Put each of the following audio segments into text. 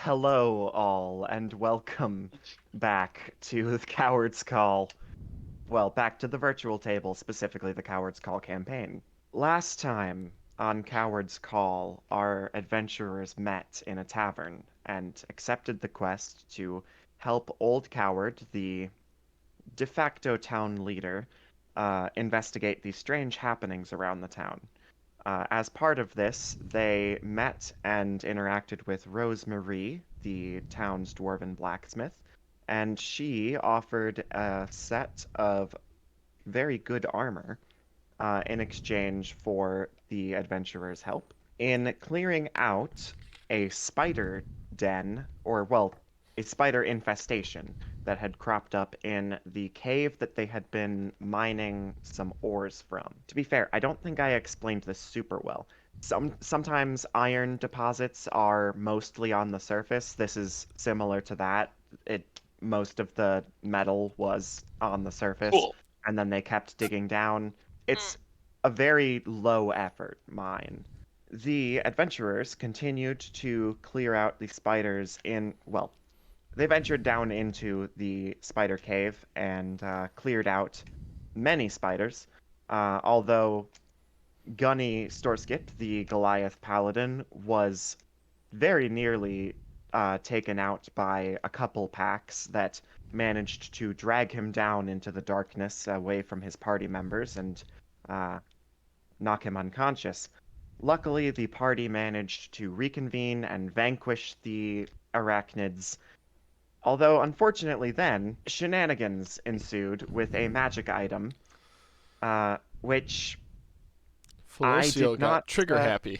Hello, all, and welcome back to the Coward's Call. Well, back to the virtual table, specifically the Coward's Call campaign. Last time on Coward's Call, our adventurers met in a tavern and accepted the quest to help Old Coward, the de facto town leader, investigate the strange happenings around the town. As part of this, they met and interacted with Rose Marie, the town's dwarven blacksmith, and she offered a set of very good armor in exchange for the adventurers' help. In clearing out a spider den, or, well, a spider infestation that had cropped up in the cave that they had been mining some ores from. To be fair, I don't think I explained this super well. Sometimes iron deposits are mostly on the surface. This is similar to that. Most of the metal was on the surface, Cool. and then they kept digging down. Mm. It's a very low effort mine. The adventurers continued to clear out the spiders well, they ventured down into the spider cave and cleared out many spiders. Although Gunny Storskip, the Goliath paladin, was very nearly taken out by a couple packs that managed to drag him down into the darkness away from his party members and uh, knock him unconscious. Luckily, the party managed to reconvene and vanquish the arachnids. Although, unfortunately, then, shenanigans ensued with a magic item, which I Felosio did got not. trigger happy.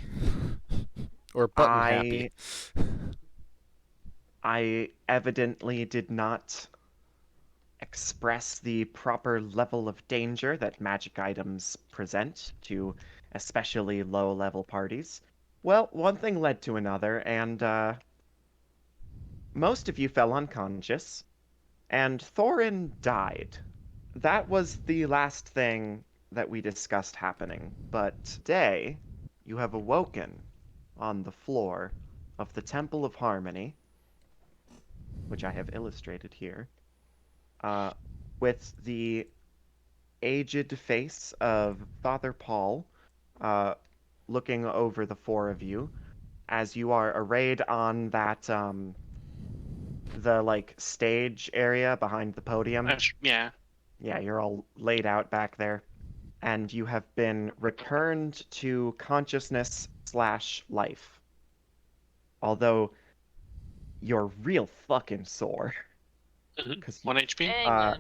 Or button happy. I I evidently did not express the proper level of danger that magic items present to especially low-level parties. Well, one thing led to another, and most of you fell unconscious, and Thorin died. That was the last thing that we discussed happening, but today you have awoken on the floor of the Temple of Harmony, which I have illustrated here, uh, with the aged face of Father Paul uh, looking over the four of you as you are arrayed on that the like stage area behind the podium. Yeah. Yeah, you're all laid out back there, and you have been returned to consciousness slash life. Although you're real fucking sore. Because 1 HP?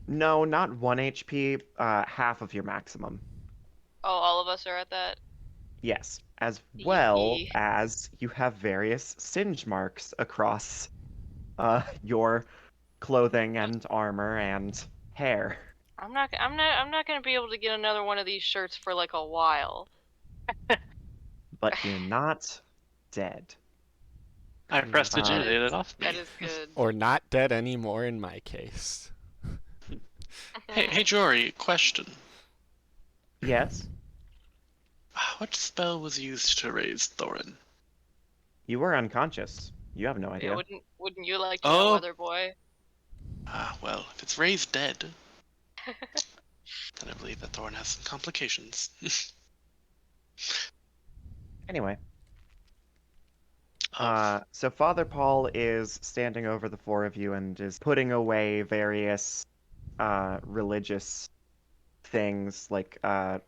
no, not 1 HP, half of your maximum. Oh, all of us are at that? Yes, as well Yee. as you have various singe marks across your clothing and armor and hair. I'm not gonna be able to get another one of these shirts for like a while. But you're not dead. I That prestidigitated is, off me. that is good. Or not dead anymore in my case. Hey, Jory, question. Yes, What spell was used to raise Thorin? you were unconscious. You have no Yeah, idea. wouldn't you like to know, Oh. Weather Boy? Well, if it's raised dead, then I believe that Thorin has some complications. Anyway, Of so Father Paul is standing over the four of you and is putting away various religious things like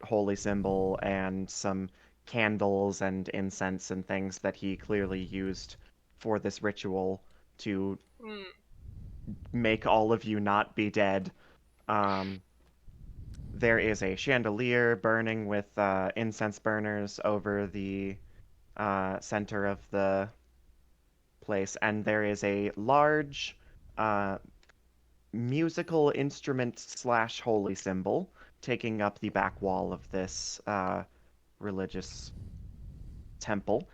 holy symbol and some candles and incense and things that he clearly used for this ritual to Hmm. make all of you not be dead. There is a chandelier burning with incense burners over the center of the place, and there is a large uh, musical instrument slash holy symbol taking up the back wall of this religious temple,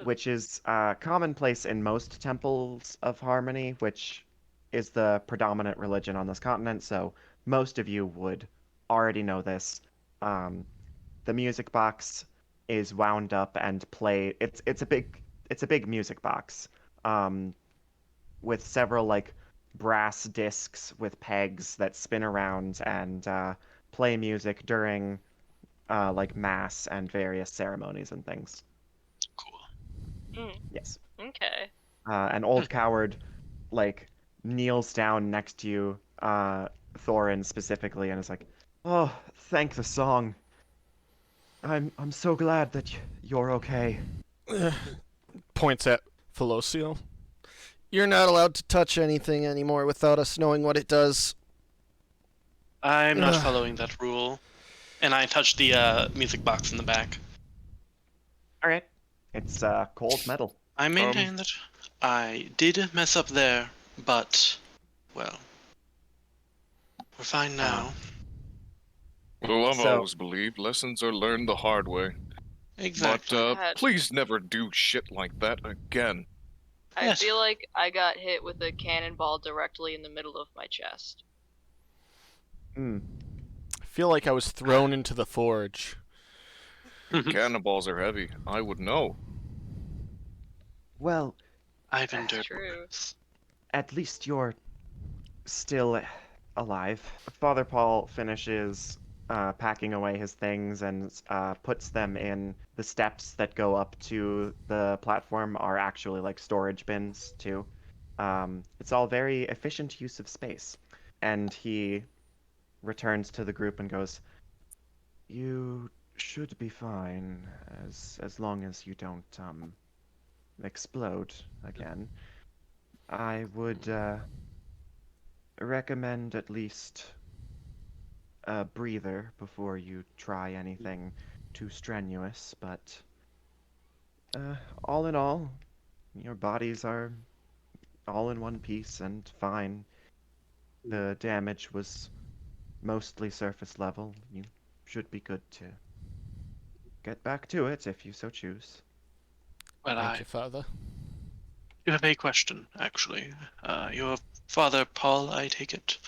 which is commonplace in most temples of Harmony, which is the predominant religion on this continent, so most of you would already know this. The music box is wound up and play. It's a big it's a big music box, with several like brass discs with pegs that spin around and play music during like mass and various ceremonies and things. Cool. Mm, Yes. okay. An old coward like kneels down next to you, Thorin specifically, and is like, "Oh, thank the song. I'm so glad that you're okay." Points at Felocial. You're not allowed to touch anything anymore without us knowing what it does. I'm not Ugh. following that rule. And I touch the music box in the back. All right. It's cold metal. I maintain that I did mess up there, but, well, we're fine now. Well, I've So- always believed lessons are learned the hard way. Exactly. But God. please never do shit like that again. I Yes. feel like I got hit with a cannonball directly in the middle of my chest. Mm. I feel like I was thrown into the forge. Cannonballs are heavy. I would know. Well, I've That's endured true. worse. at least you're still alive. Father Paul finishes packing away his things and puts them in the steps that go up to the platform are actually like storage bins too. It's all very efficient use of space. And he returns to the group and goes, "You should be fine as long as you don't explode again. I would recommend at least a breather before you try anything too strenuous, but all in all, your bodies are all in one piece and fine. The damage was mostly surface level. You should be good to get back to it if you so choose." But Thank I you, Father. do have a question, actually. Your father, Paul, I take it?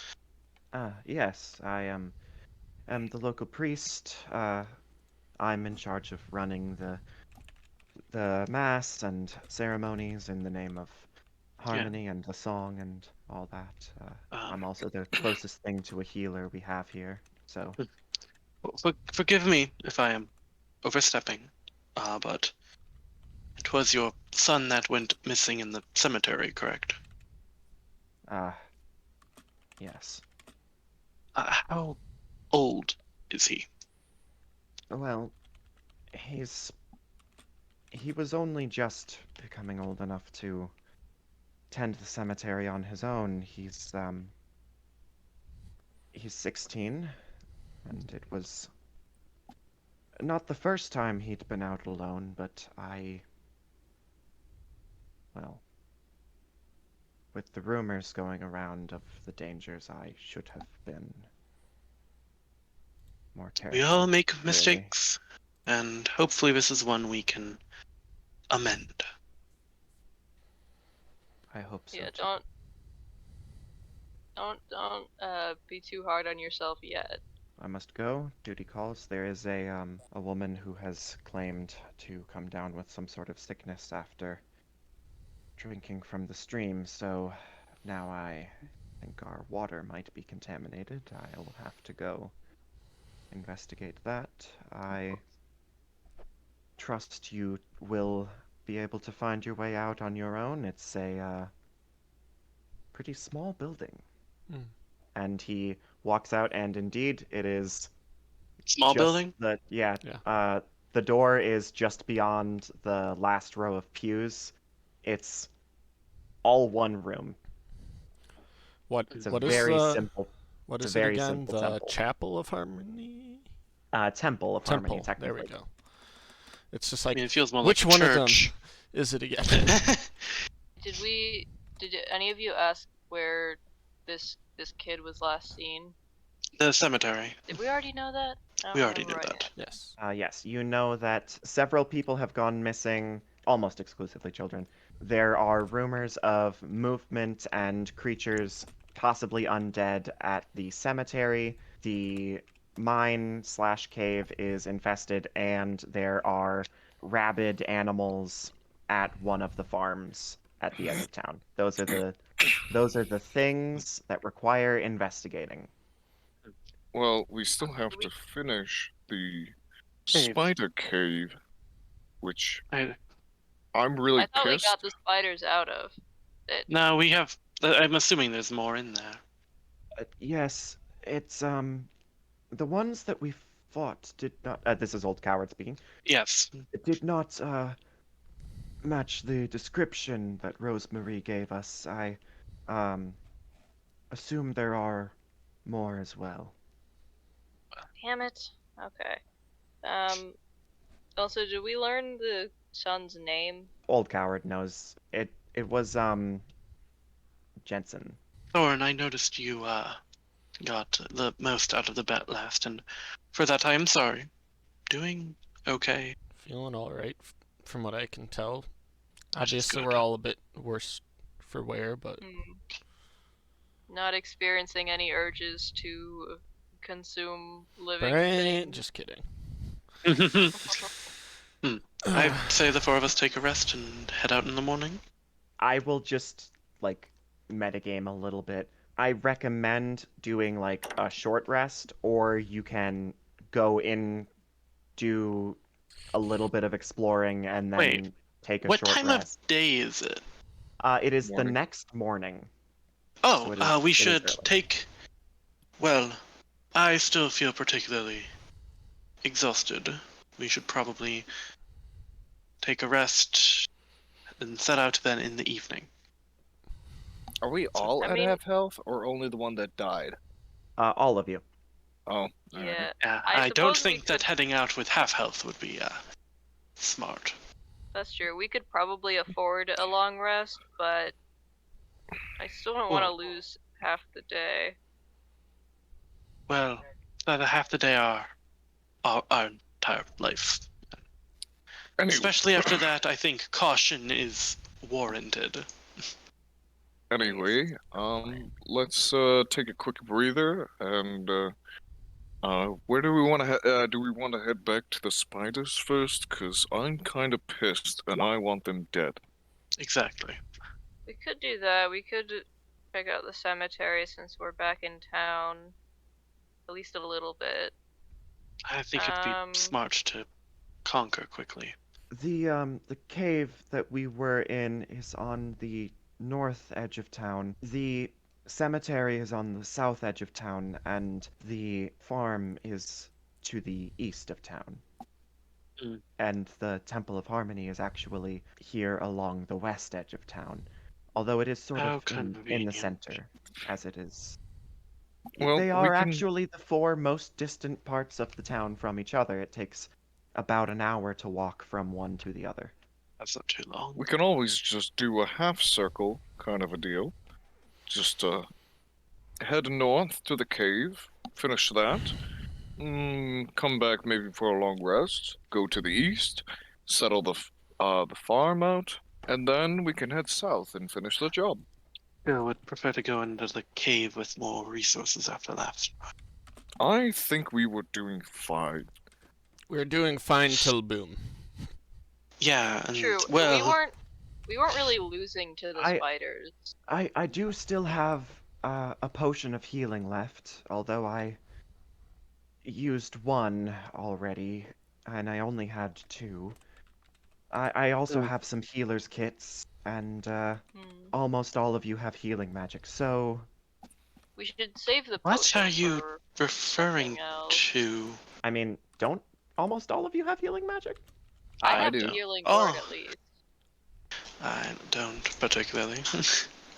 Yes, I am the local priest. I'm in charge of running the mass and ceremonies in the name of harmony and the song and all that. I'm also the closest thing to a healer we have here, so Forgive me if I am overstepping, but it was your son that went missing in the cemetery, correct? uh yes. How old is he? Well, he was only just becoming old enough to tend the cemetery on his own. He's 16, and it was not the first time he'd been out alone, but well, with the rumors going around of the dangers, I should have been more careful. We all make really. mistakes, and hopefully this is one we can amend. I hope so. Yeah, too. don't be too hard on yourself yet. I must go. Duty calls. There is a woman who has claimed to come down with some sort of sickness after drinking from the stream, so now I think our water might be contaminated. I'll have to go investigate that. I trust you will be able to find your way out on your own. It's a pretty small building. Mm. And he walks out, and indeed, it is Small just building? Yeah. Yeah. The door is just beyond the last row of pews. It's all one room. What It's a what is very the simple what it's is a it very again? simple The temple. Chapel of Harmony? Temple of Harmony, Temple. There technically. we go. It's just I like, mean, it feels more which like a one of them church. is it again? Did any of you ask where this kid was last seen? The cemetery. Did we already know that? I don't We already remember knew right that. Yes. Yes, you know that several people have gone missing, almost exclusively children. There are rumors of movement and creatures, possibly undead, at the cemetery. The mine/cave is infested, and there are rabid animals at one of the farms at the edge of town. Those are the things that require investigating. Well, we still have we- to finish the Cave. spider cave, which I, I'm really I thought we pissed. got the spiders out of it. no, we have. I'm assuming there's more in there. Yes, it's the ones that we fought did not. This is Old Coward speaking. Yes. It did not match the description that Rosemary gave us. I assume there are more as well. Damn it. Okay. Also, did we learn the son's name? Old Coward knows it. It was Jensen. Thorin, I noticed you got the most out of the bet last, and for that I am sorry. Doing okay. Feeling all right, from what I can tell. Which is Obviously, good. we're all a bit worse for wear, but Not experiencing any urges to consume living right? things. Just kidding. I'd say the four of us take a rest and head out in the morning. I will just like metagame a little bit. I recommend doing like a short rest, or you can go in, do a little bit of exploring, and then Wait, take a What short time rest. of day is it? It is the Morning. next morning. Oh, So it is- we it is should early. take. Well, I still feel particularly exhausted. We should probably take a rest and set out then in the evening. Are we all I at mean- half health, or only the one that died? All of you. Oh, Yeah, I don't suppose we think that could- heading out with half health would be smart. that's true. We could probably afford a long rest, but I still don't want to Well- lose half the day. Well, the half the day our entire life. Anyway, Especially after that, I think caution is warranted. Anyway, let's take a quick breather and where do we want to do we want to head back to the spiders first? Cause I'm kind of pissed and I want them dead. Exactly. We could do that. We could check out the cemetery since we're back in town. At least a little bit. I think it'd Um, be smart to conquer quickly. The cave that we were in is on the north edge of town. The cemetery is on the south edge of town, and the farm is to the east of town. Mm. And the Temple of Harmony is actually here along the west edge of town, although it is sort How of in the convenient. center, as it is. Well, They we are can- actually the four most distant parts of the town from each other. It takes about an hour to walk from one to the other. That's not too long. We can always just do a half circle kind of a deal. Just head north to the cave, finish that, come back maybe for a long rest, go to the east, settle the farm out, and then we can head south and finish the job. I would prefer to go into the cave with more resources after that. I think we were doing fine. We're doing fine till boom. Yeah, and True. well, We weren't really losing to the spiders. I do still have a potion of healing left, although I used one already, and I only had two. I also have some healer's kits, and almost all of you have healing magic, so We should save the what potion are you for referring something else. to? I mean, don't almost all of you have healing magic? I have do. the healing Oh. word at least. I don't particularly.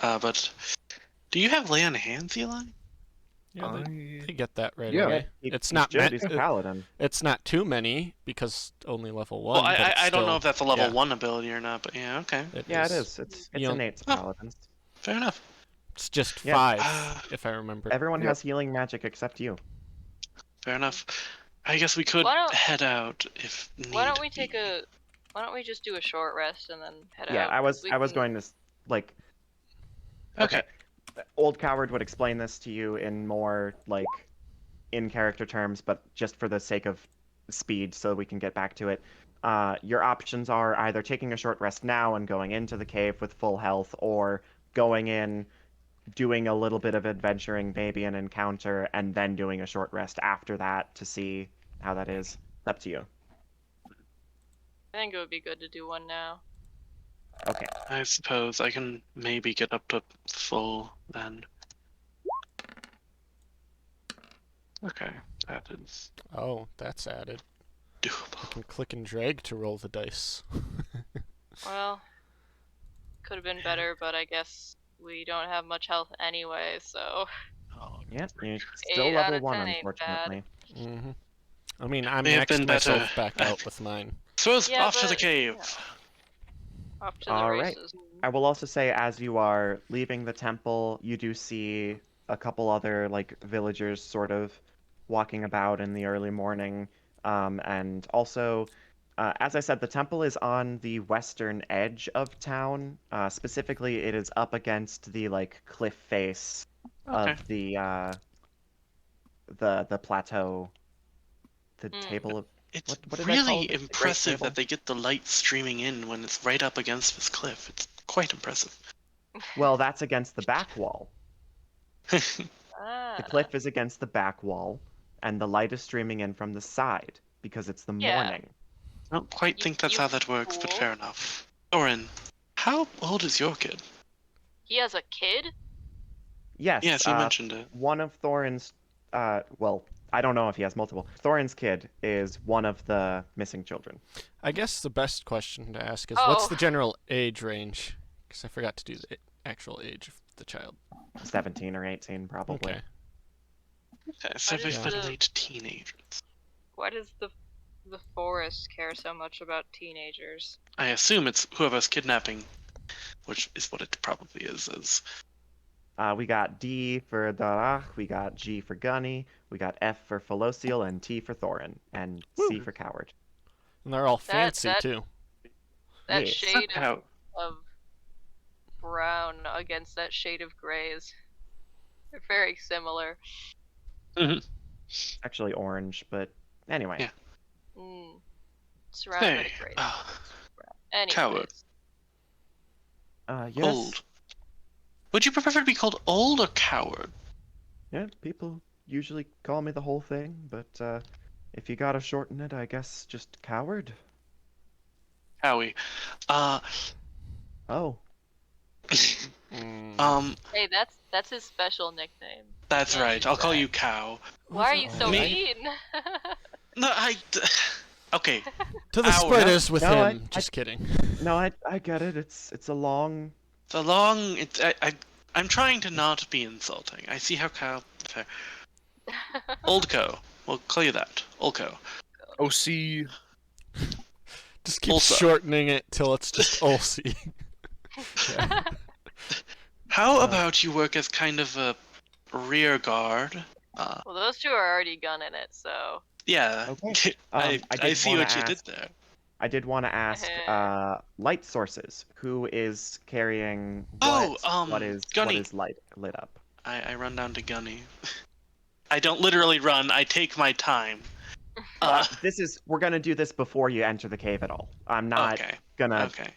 But do you have lay on hands, Eli? Yeah, they get that right Yeah. away. He- It's he's not good, he's a paladin. It's not too many because only level one. Well, but it's I don't know still- if that's a level yeah. 1 ability or not, but yeah, okay. Yeah, it is. It's You know- innate to Oh. paladins. Fair enough. It's just Yeah. 5, if I remember. Everyone Yep. has healing magic except you. Fair enough. I guess we could Why don't- head out if need Why don't we be. why don't we just do a short rest and then head Yeah, out? I was We I was can- going to like Okay. Old Coward would explain this to you in more like in character terms, but just for the sake of speed so we can get back to it. your options are either taking a short rest now and going into the cave with full health, or going in, doing a little bit of adventuring, maybe an encounter, and then doing a short rest after that to see how that is. It's up to you. I think it would be good to do one now. Okay. I suppose I can maybe get up to full then. Okay, that is Oh, that's added. I doable. can click and drag to roll the dice. Well, could have been better, but I guess we don't have much health anyway, so Oh, Yep, you're 8 still out level of 1, 10 ain't bad. unfortunately. Mm-hmm. I mean, I May have been maxed myself better. back out with mine. Suppose Yeah, off to the but- cave. Off to the All right. races. I will also say, as you are leaving the temple, you do see a couple other like villagers sort of walking about in the early morning. And also, as I said, the temple is on the western edge of town. Specifically, it is up against the like cliff face Okay. of the plateau, the table of. It's What did I call really it? The Great impressive Table? that they get the light streaming in when it's right up against this cliff. It's quite impressive. Well, that's against the back wall. The Ah. cliff is against the back wall, and the light is streaming in from the side because it's the Yeah. morning. I don't quite You- think that's you how that works, but fool. fair enough. Thorin, how old is your kid? He has a kid? Yes, Yes, you mentioned it. one of Thorin's, well, I don't know if he has multiple. Thorin's kid is one of the missing children. I guess the best question to ask is, what's Oh. the general age range? Because I forgot to do the actual age of the child. 17 or 18, probably. Okay. Okay, so does we've been the- late teenagers. Why does the forest care so much about teenagers? I assume it's whoever's kidnapping, which is what it probably is. We got D for Darach, we got G for Gunny, we got F for Felocial, and T for Thorin, and C Woo. for Coward. And they're all fancy, that- too. That Yes. shade How? of brown against that shade of grays. They're very similar. Actually orange, but anyway. Yeah. Surrounded by Hey, the grays. ah, Anyways. Coward. Yes. old. Would you prefer to be called old or coward? Yeah, people usually call me the whole thing, but if you gotta shorten it, I guess just Coward. Howie. Oh. Hey, that's his special nickname. That's Yeah, right. I'll call you Cow. Why are you so Me? mean? No, okay. To the Ow, spiders with no, him. Just kidding. No, I get it. It's a long. The long. I'm trying to not be insulting. I see how Cow. Fair. Old Co. We'll call you that. Old Co. OC. Just keep Also- shortening it till it's just Ulcy. How about you work as kind of a rear guard? Well, those two are already gunning it, so. Yeah. Okay. I did see wanna what you did ask- there. I did want to ask, light sources. Who is carrying Oh, what is Gunny. lit up? I run down to Gunny. I don't literally run. I take my time. We're gonna do this before you enter the cave at all. I'm not Okay. gonna. Okay.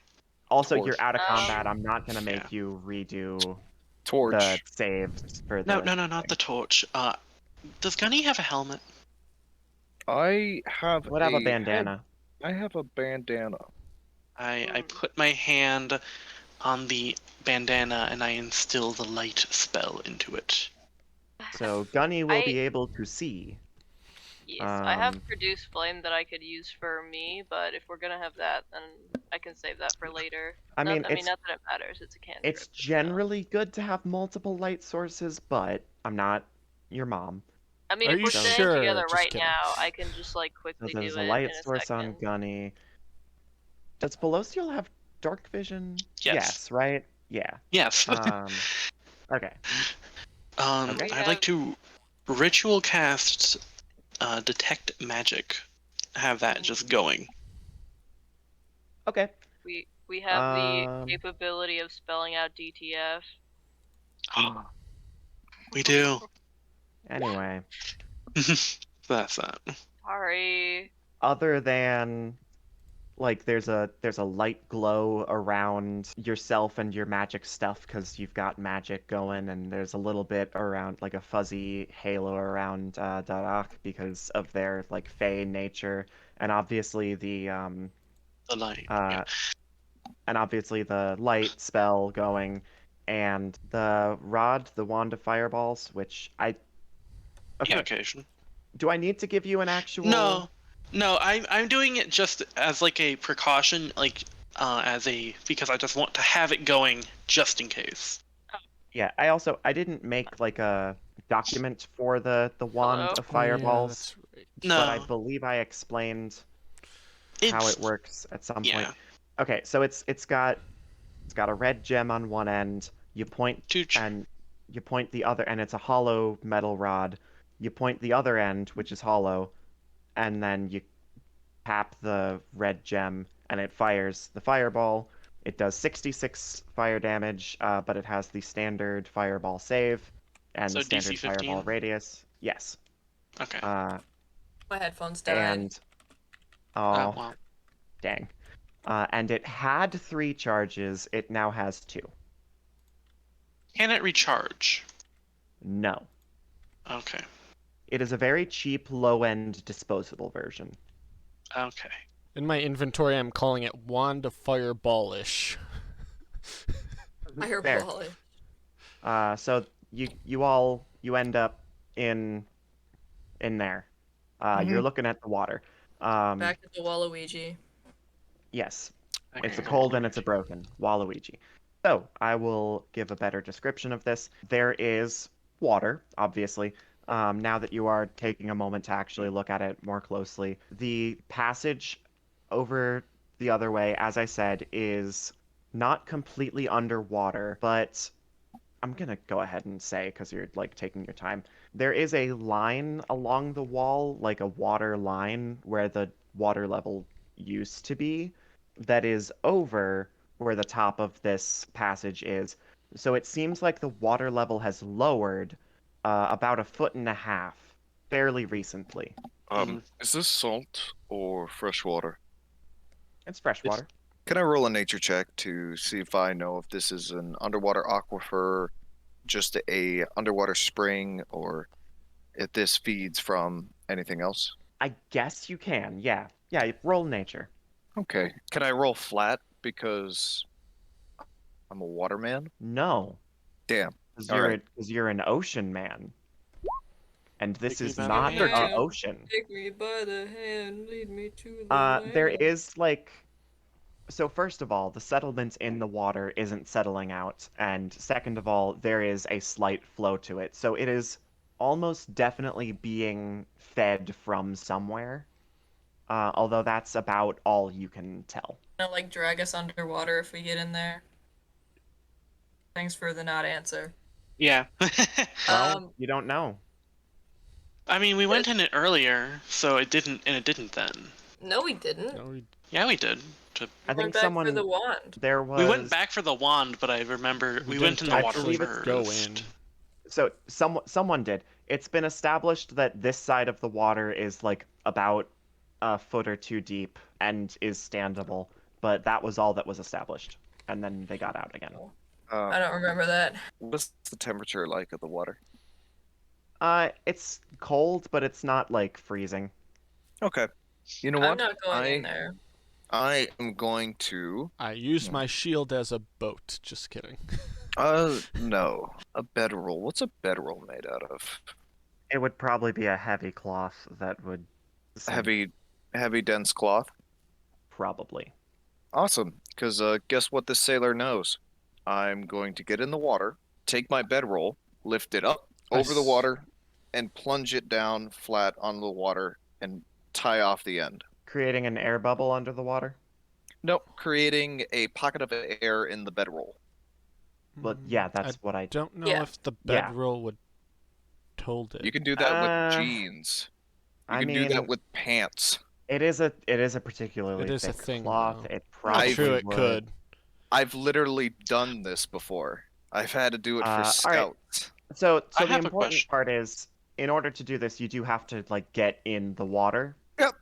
Also, Torch. you're out of Um, combat. I'm not gonna make yeah. you redo Torch. the saves for the. No, not the torch. Does Gunny have a helmet? I have What have a head- bandana? I have a bandana. I put my hand on the bandana and I instill the light spell into it. So Gunny will I- be able to see. Yes, I have Um, produce flame that I could use for me, but if we're gonna have that, then I can save that for later. I mean, not that it matters. It's a cantrip. It's generally good to have multiple light sources, but I'm not your mom. I mean, Are if you we're staying sure? together Just right kidding. now, I can just like So quickly do there's it a light in a source on second. Gunny. Does Pelosial have dark vision? Yes. Right? Yeah. Yes. Okay. okay. I'd like to ritual cast detect magic. Have that just going. Okay. We have the Um, capability of spelling out DTF. We do. Anyway, That's that. Sorry. other than like there's a light glow around yourself and your magic stuff because you've got magic going, and there's a little bit around like a fuzzy halo around Darak because of their like fey nature, and obviously The light. uh and obviously the light spell going, and the wand of fireballs, which I Yeah, okay. occasion. Do I need to give you an actual? No, no, I'm doing it just as like a precaution, like because I just want to have it going just in case. Yeah, I didn't make like a document for the wand Hello? of Oh yeah, fireballs, that's right. but I No, believe I explained how it it's works at some point. yeah, Okay, so it's got a red gem on one end. You point two. and you point the other, and it's a hollow metal rod. You point the other end, which is hollow, and then you tap the red gem, and it fires the fireball. It does 66 fire damage, but it has the standard fireball save and the So DC standard fireball 15. radius. Yes. Okay. Uh, My headphones died. and oh, Well, dang. And it had 3 charges. It now has 2. can it recharge? No. Okay. It is a very cheap, low-end disposable version. Okay. In my inventory, I'm calling it Wand of Fireballish. Fair. Fireball. So you end up in there. You're looking at the water. Back to the Waluigi. Yes, Okay. it's a cold and it's a broken Waluigi. So I will give a better description of this. There is water, obviously. Now that you are taking a moment to actually look at it more closely, the passage over the other way, as I said, is not completely underwater, but I'm gonna go ahead and say, because you're like taking your time, there is a line along the wall, like a water line, where the water level used to be, that is over where the top of this passage is. So it seems like the water level has lowered about 1.5 feet fairly recently. Is this salt or fresh water? It's fresh water. Can I roll a nature check to see if I know if this is an underwater aquifer, just a underwater spring, or if this feeds from anything else? I guess you can, yeah. Yeah, roll nature. Okay. Can I roll flat because I'm a waterman? No, Damn. because All right. you're an ocean man. And this Take me is by the not hand. the ocean. Take me by the hand, lead me to the There land. is like, so first of all, the settlement in the water isn't settling out, and second of all, there is a slight flow to it. So it is almost definitely being fed from somewhere. Although that's about all you can tell. Gonna like drag us underwater if we get in there. Thanks for the not answer. Yeah. Well, you don't know. I mean, we went in it earlier, so it didn't, and it didn't then. No, we didn't. No, Yeah, we did. We I went think back someone for the wand. there was. We went back for the wand, but I remember we went in didn't the water actually first. go in. So someone did. It's been established that this side of the water is like about a foot or 2 deep and is standable, but that was all that was established. And then they got out again. I don't remember that. What's the temperature like of the water? It's cold, but it's not like freezing. Okay. You know I'm what? not going in there. I am going to. I use my shield as a boat. Just kidding. No. A bedroll. What's a bedroll made out of? It would probably be a heavy cloth that would sink, Heavy, dense cloth. probably. Awesome. Because guess what this sailor knows? I'm going to get in the water, take my bedroll, lift it up over the water, and plunge it down flat on the water and tie off the end. Creating an air bubble under the water? Nope, creating a pocket of air in the bedroll. But yeah, that's what I don't know Yeah. if the Yeah. bedroll would hold it. You can do that with jeans. You I can do mean, that with pants. it is a particularly It is a thick thing, cloth. though. It probably True, it would. could. I've literally done this before. I've had to do it for all right. scouts. So I the have a important question. part is, in order to do this, you do have to like get in the water. Yep.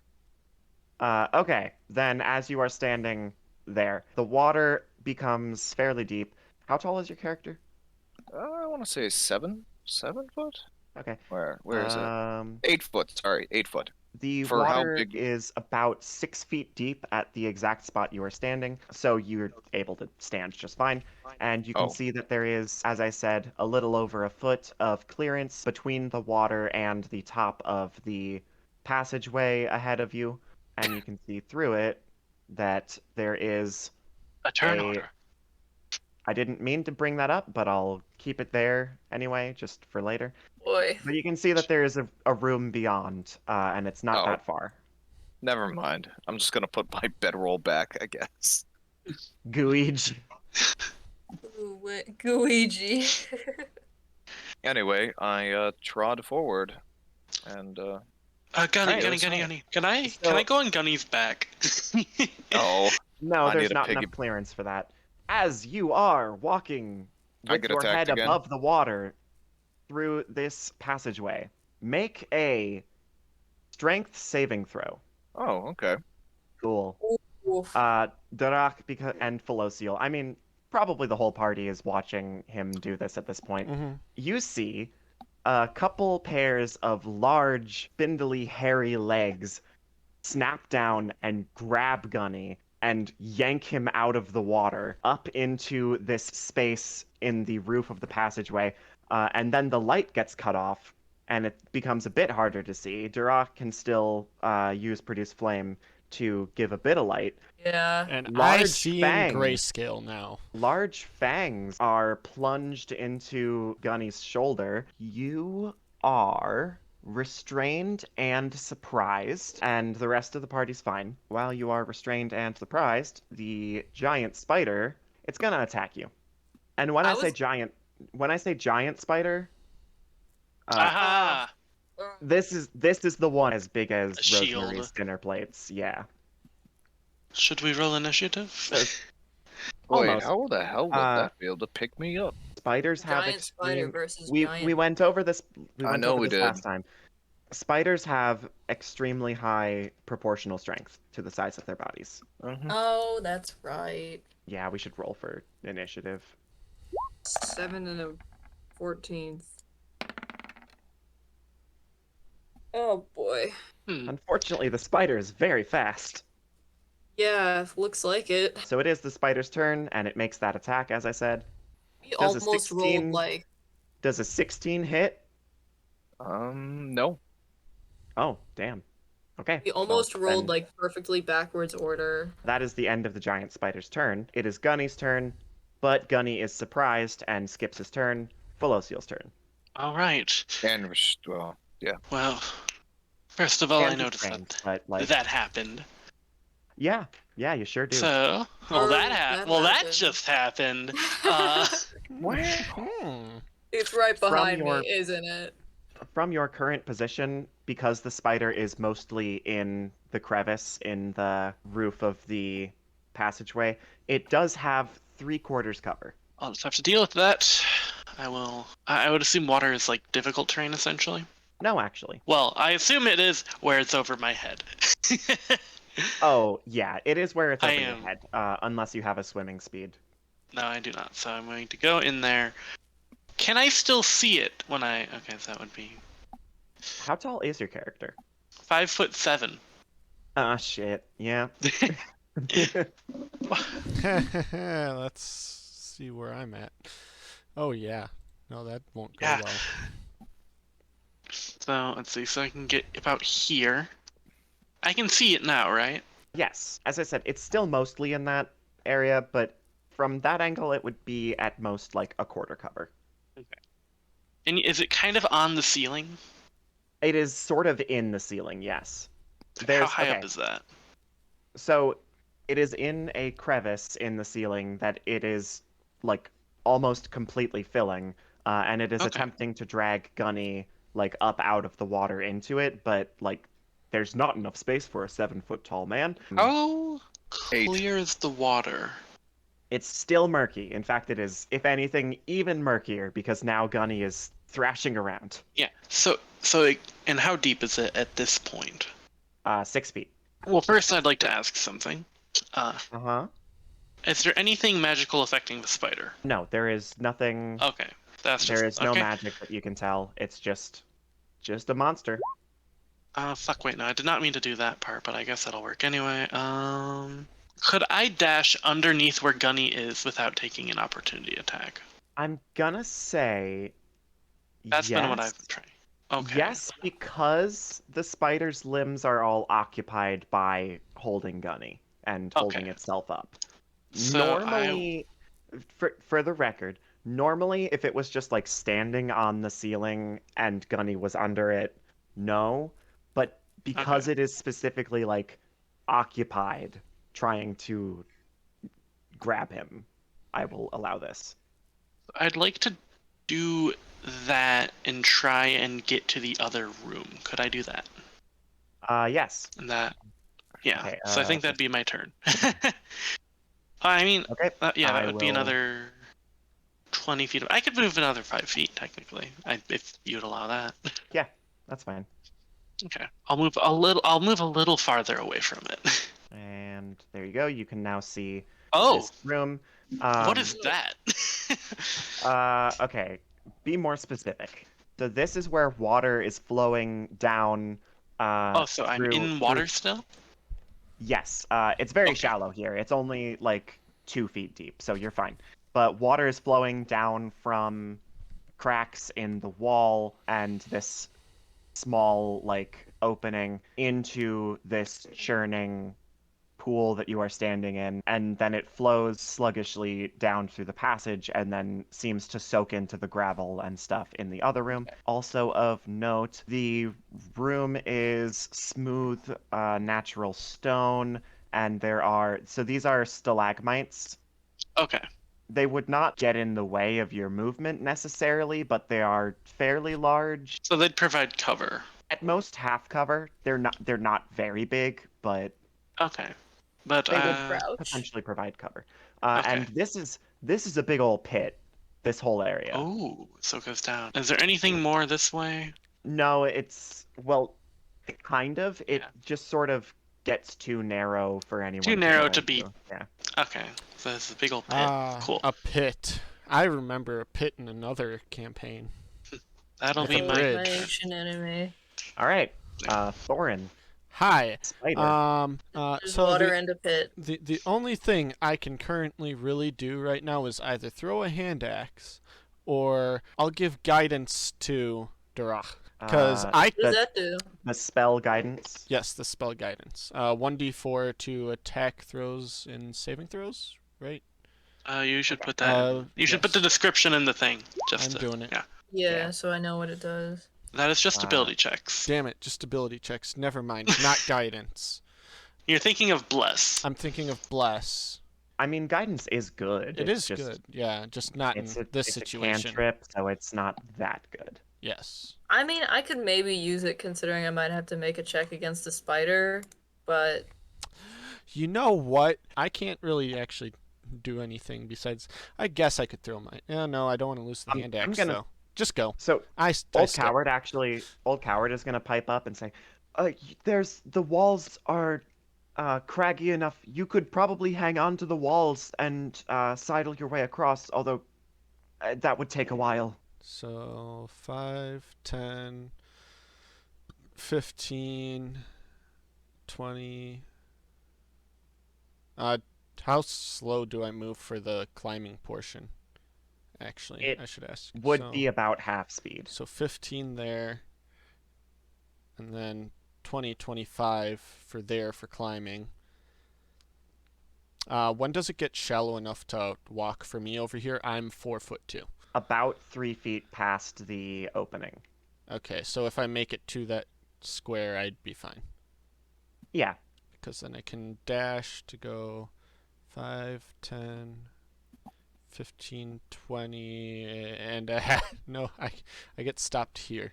Okay, then as you are standing there, the water becomes fairly deep. How tall is your character? I want to say 7 foot. Okay. Where is it? Um, 8 foot. Sorry, 8 foot. the For how water big? is about 6 feet deep at the exact spot you are standing, so you're able to stand just fine. And you can Oh, see that there is, as I said, a little over a foot of clearance between the water and the top of the passageway ahead of you. And you can see through it that there is A turn a. order. I didn't mean to bring that up, but I'll keep it there anyway, just for later. Boy. But you can see that there is a room beyond, and it's not oh, that far. never mind. I'm just gonna put my bedroll back, I guess. Gooage. Luigi. Anyway, I trod forward, and Gunny, Hey, Gunny, that's Gunny, fine. Gunny. Can I So- go on Gunny's back? oh, No, I there's need a not piggy. enough clearance for that. As you are walking I with get your attacked head again? above the water through this passageway, make a strength saving throw. Oh, okay. Cool. Oof. Darak and Felocial. I mean, probably the whole party is watching him do this at this point. Mm-hmm. You see a couple pairs of large, spindly, hairy legs snap down and grab Gunny and yank him out of the water up into this space in the roof of the passageway. And then the light gets cut off and it becomes a bit harder to see. Durak can still use Produce Flame to give a bit of light. Yeah. And I Large see in fangs. grayscale now. Large fangs are plunged into Gunny's shoulder. You are restrained and surprised, and the rest of the party's fine. While you are restrained and surprised, the giant spider, it's gonna attack you. And when I I say was- giant spider, Aha! this is the one as big as A shield. Rosemary's dinner plates. Yeah. Should we roll initiative? Wait, Almost. how the hell would Uh, that be able to pick me up? Spiders have Giant spider extreme. versus We giant. went over this. We I went know over we this did. last time. Spiders have extremely high proportional strength to the size of their bodies. Mhm. Oh, that's right. Yeah, we should roll for initiative. 7 and a 14th. Oh boy. Unfortunately, the spider is very fast. Yeah, looks like it. So it is the spider's turn, and it makes that attack, as I said. We Does a almost 16 rolled like Does a 16 hit? No. Oh, damn. Okay. we almost well, rolled then like perfectly backwards order. that is the end of the giant spider's turn. It is Gunny's turn, but Gunny is surprised and skips his turn. Felocial's turn. All right. And well, yeah. Well, first of all, I And noticed restrained, that but like, that happened. yeah, you sure do. So, well, Or that that that happened. just happened. Uh, It's right From behind your- me, isn't it? From your current position, because the spider is mostly in the crevice in the roof of the passageway, it does have 3/4 cover. I'll just have to deal with that. I will. I would assume water is like difficult terrain, essentially. No, actually. Well, I assume it is where it's over my head. Oh, yeah, it is where it's I over your am- head, unless you have a swimming speed. No, I do not. So I'm going to go in there. Can I still see it when I? Okay, so that would be How tall is your character? 5'7". Ah, shit. Yeah. Let's see where I'm at. Oh yeah. No, that won't go Yeah. well. So let's see. So I can get about here. I can see it now, right? Yes. As I said, it's still mostly in that area, but from that angle, it would be at most like a quarter cover. And is it kind of on the ceiling? It is sort of in the ceiling, yes. How high okay. up is that? So it is in a crevice in the ceiling that it is like almost completely filling, and it is Okay. attempting to drag Gunny like up out of the water into it, but like there's not enough space for a 7-foot tall man. How 8. clear is the water? It's still murky. In fact, it is, if anything, even murkier because now Gunny is thrashing around. Yeah. And how deep is it at this point? 6 feet. Well, first I'd like to ask something. Uh-huh. Is there anything magical affecting the spider? No, there is nothing. Okay, that's There just is no okay. magic that you can tell. It's just a monster. Fuck. Wait, no, I did not mean to do that part, but I guess that'll work anyway. Could I dash underneath where Gunny is without taking an opportunity attack? I'm gonna say That's been what I've yes. been trying. Okay. Yes, because the spider's limbs are all occupied by holding Gunny and holding Okay. itself up. So Normally, for the record, normally if it was just like standing on the ceiling and Gunny was under it, no. But because Okay. it is specifically like occupied trying to grab him, I will allow this. I'd like to do that and try and get to the other room. Could I do that? Yes. And that, yeah. Okay, So I think that'd be my turn. I mean, Okay. yeah, that I would be will- another 20 feet. I could move another 5 feet technically, if you'd allow that. Yeah, that's fine. Okay, I'll move a little. I'll move a little farther away from it. And there you go. You can now see Oh, this room. what is that? Okay. Be more specific. So this is where water is flowing down. Oh, so I'm in water still? Yes. It's very Okay. shallow here. It's only like 2 feet deep, so you're fine. But water is flowing down from cracks in the wall and this small like opening into this churning pool that you are standing in, and then it flows sluggishly down through the passage and then seems to soak into the gravel and stuff in the other room. Also of note, the room is smooth, natural stone, and these are stalagmites. Okay. They would not get in the way of your movement necessarily, but they are fairly large. So they'd provide cover. At most half cover. They're not very big, but Okay. But they would Crouch. potentially provide cover. Okay. And this is a big old pit. This whole area. oh, so it goes down. Is there anything more this way? No, well, kind of. It Yeah. just sort of gets too narrow for anyone. Too narrow go to be- into. Yeah. Okay. So this is a big old pit. Cool. A pit. I remember a pit in another campaign. That'll Like be a my. bridge. My ancient enemy. All right. Thorin. Hi. Spider. There's So water and a pit. the only thing I can currently really do right now is either throw a hand axe, or I'll give guidance to Durach. Because I What does that do? The spell guidance. yes, the spell guidance. 1d4 to attack throws and saving throws, right? You should put that. You should put yes. the description in the thing. Just I'm to- doing it. Yeah. Yeah, Yeah. so I know what it does. That is just ability checks. Damn it, just ability checks. Never mind, not guidance. You're thinking of bless. I'm thinking of bless. I mean, guidance is good. It It's is just, good, yeah, just not in this it's situation. a cantrip, so it's not that good. Yes. I mean, I could maybe use it considering I might have to make a check against the spider, but You know what? I can't really actually do anything besides. I guess I could throw my. No, I don't want to lose the hand I'm axe gonna- though. Just go. So I Old skip. Coward is gonna pipe up and say, the walls are craggy enough. You could probably hang on to the walls and sidle your way across, although that would take a while." So 5, 10, 15, 20. How slow do I move for the climbing portion? Actually, It I should ask. Would So- be about half speed. So 15 there, and then 20, 25 for there for climbing. When does it get shallow enough to walk for me over here? I'm 4'2". About 3 feet past the opening. Okay, so if I make it to that square, I'd be fine. Yeah. Because then I can dash to go 5, 10, 15, 20, and no, I get stopped here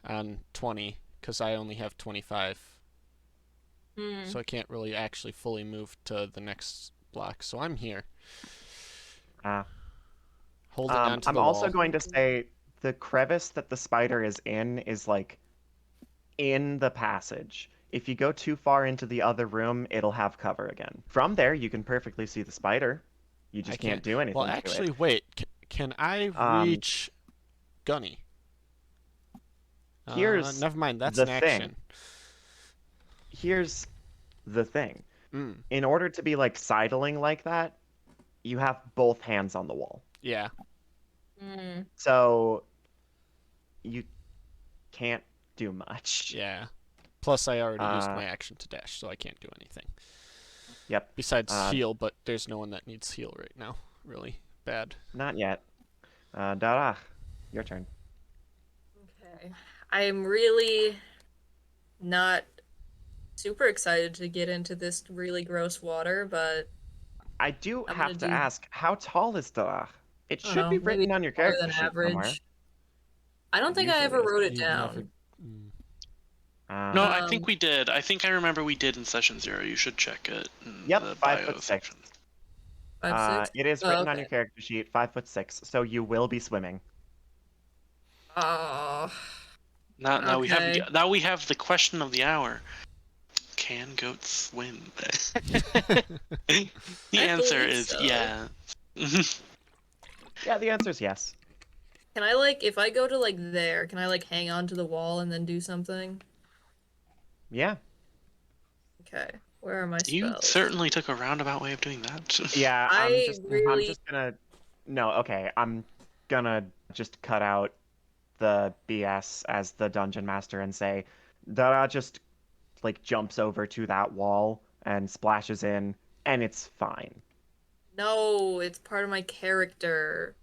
on 20 because I only have 25. So I can't really actually fully move to the next block. So I'm here. Holding on to I'm the also wall. going to say the crevice that the spider is in is like in the passage. If you go too far into the other room, it'll have cover again. From there, you can perfectly see the spider. You just can't do anything Well, to actually, it. wait. Can I reach Gunny? Here's Never mind. That's the an thing. action. Here's the thing. Mm, In order to be like sidling like that, you have both hands on the wall. yeah. Mm. So you can't do much. Yeah. Plus, I already used Uh, my action to dash, so I can't do anything. Yep. Besides Uh, heal, but there's no one that needs heal right now. Really bad. Not yet. Darach, your turn. Okay. I'm really not super excited to get into this really gross water, but I do I'm have gonna to do, ask, how tall is Darach? It I don't should know, be maybe written on your taller character than sheet somewhere. average. I don't think I Usually ever is. wrote it You've never. down. Mm. No, I Um, think we did. I think I remember we did in session 0. You should check it in Yep, the 5'6". bio section. 5'6"? It is Oh, written on okay. your character sheet, 5'6", so you will be swimming. Oh, Now okay. we have the question of the hour. Can goats swim? The I answer believe is so. yeah. Yeah, the answer is yes. Can I, like, if I go to, like, there, can I, like, hang on to the wall and then do something? Yeah. Okay. Where are my You spells? certainly took a roundabout way of doing that. Yeah, I'm I just really... gonna no, okay, I'm gonna just cut out the BS as the dungeon master and say Dara just like jumps over to that wall and splashes in and it's fine. No, it's part of my character.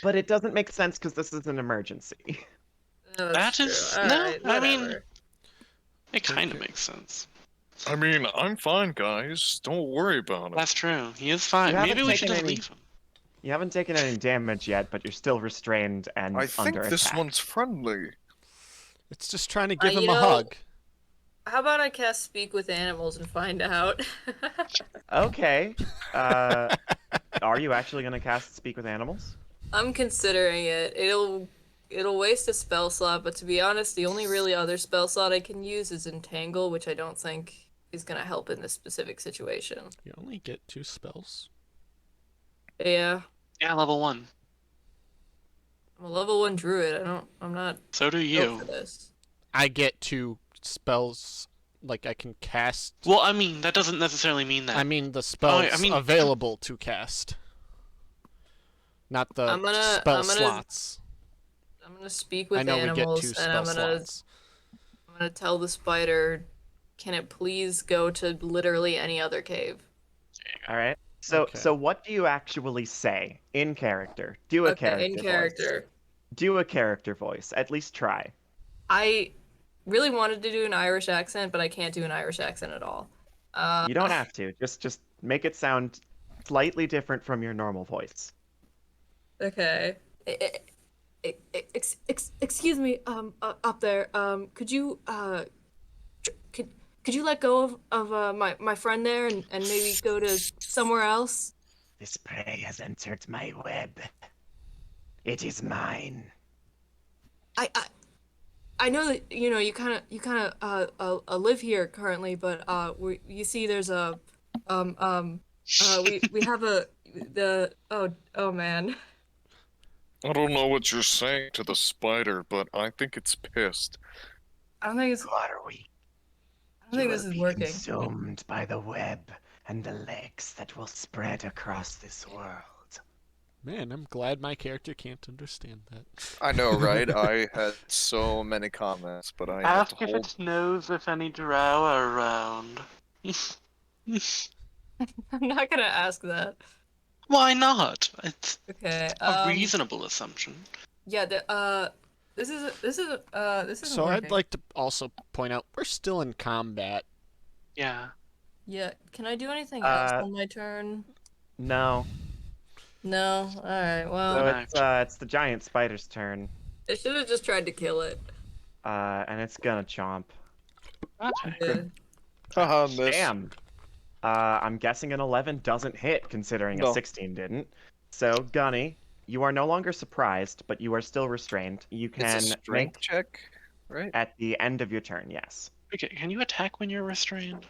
But it doesn't make sense because this is an emergency. Oh, that's That true. is no. Alright, I mean, whatever. it kind of Okay. makes sense. I mean, I'm fine, guys. Don't worry about it. That's true. He is fine. You haven't Maybe we should taken just any- leave him. You haven't taken any damage yet, but you're still restrained and I under think this attack. one's friendly. It's just trying to give him you a know- hug. How about I cast Speak with Animals and find out? Okay. Are you actually gonna cast Speak with Animals? I'm considering it. It'll waste a spell slot, but to be honest, the only really other spell slot I can use is Entangle, which I don't think is gonna help in this specific situation. You only get 2 spells. Yeah. Yeah, level 1. I'm a level 1 druid. I'm not So do built you. for this. I get 2 spells, like I can cast. Well, I mean, that doesn't necessarily mean that. I mean the spells I mean- available to cast. Not the I'm gonna- spell I'm gonna- slots. I'm gonna speak with I know animals, we get 2 and spell I'm gonna slots. tell the spider, can it please go to literally any other cave? All right. So Okay. so what do you actually say in character? Do a Okay, character in voice. character. Do a character voice. At least try. I really wanted to do an Irish accent, but I can't do an Irish accent at all. You don't have to. Just make it sound slightly different from your normal voice. Okay. Excuse me, up there. Could you, could you let go of my friend there and maybe go to somewhere else? This prey has entered my web. It is mine. I know that you kind of live here currently, but you see there's a we have oh man. I don't know what you're saying to the spider, but I think it's pissed. I don't think it's Who are we? I don't think this is working. Consumed by the web and the legs that will spread across this world. Man, I'm glad my character can't understand that. I know, right? I had so many comments, but I had to hold. knows if any drow are around. I'm not gonna ask that. Why not? It's Okay. a reasonable assumption. Yeah. This is So I'd like to also point out we're still in combat. Yeah. Yeah. Can I do anything else on my turn? No. No. All right. Well, So it's the giant spider's turn. I should have just tried to kill it. And it's gonna chomp. Okay. Yeah. Haha, miss. Damn. I'm guessing an 11 doesn't hit, considering No. a 16 didn't. So, Gunny, you are no longer surprised, but you are still restrained. You It's a can strength make check, right? at the end of your turn, yes. Okay, can you attack when you're restrained?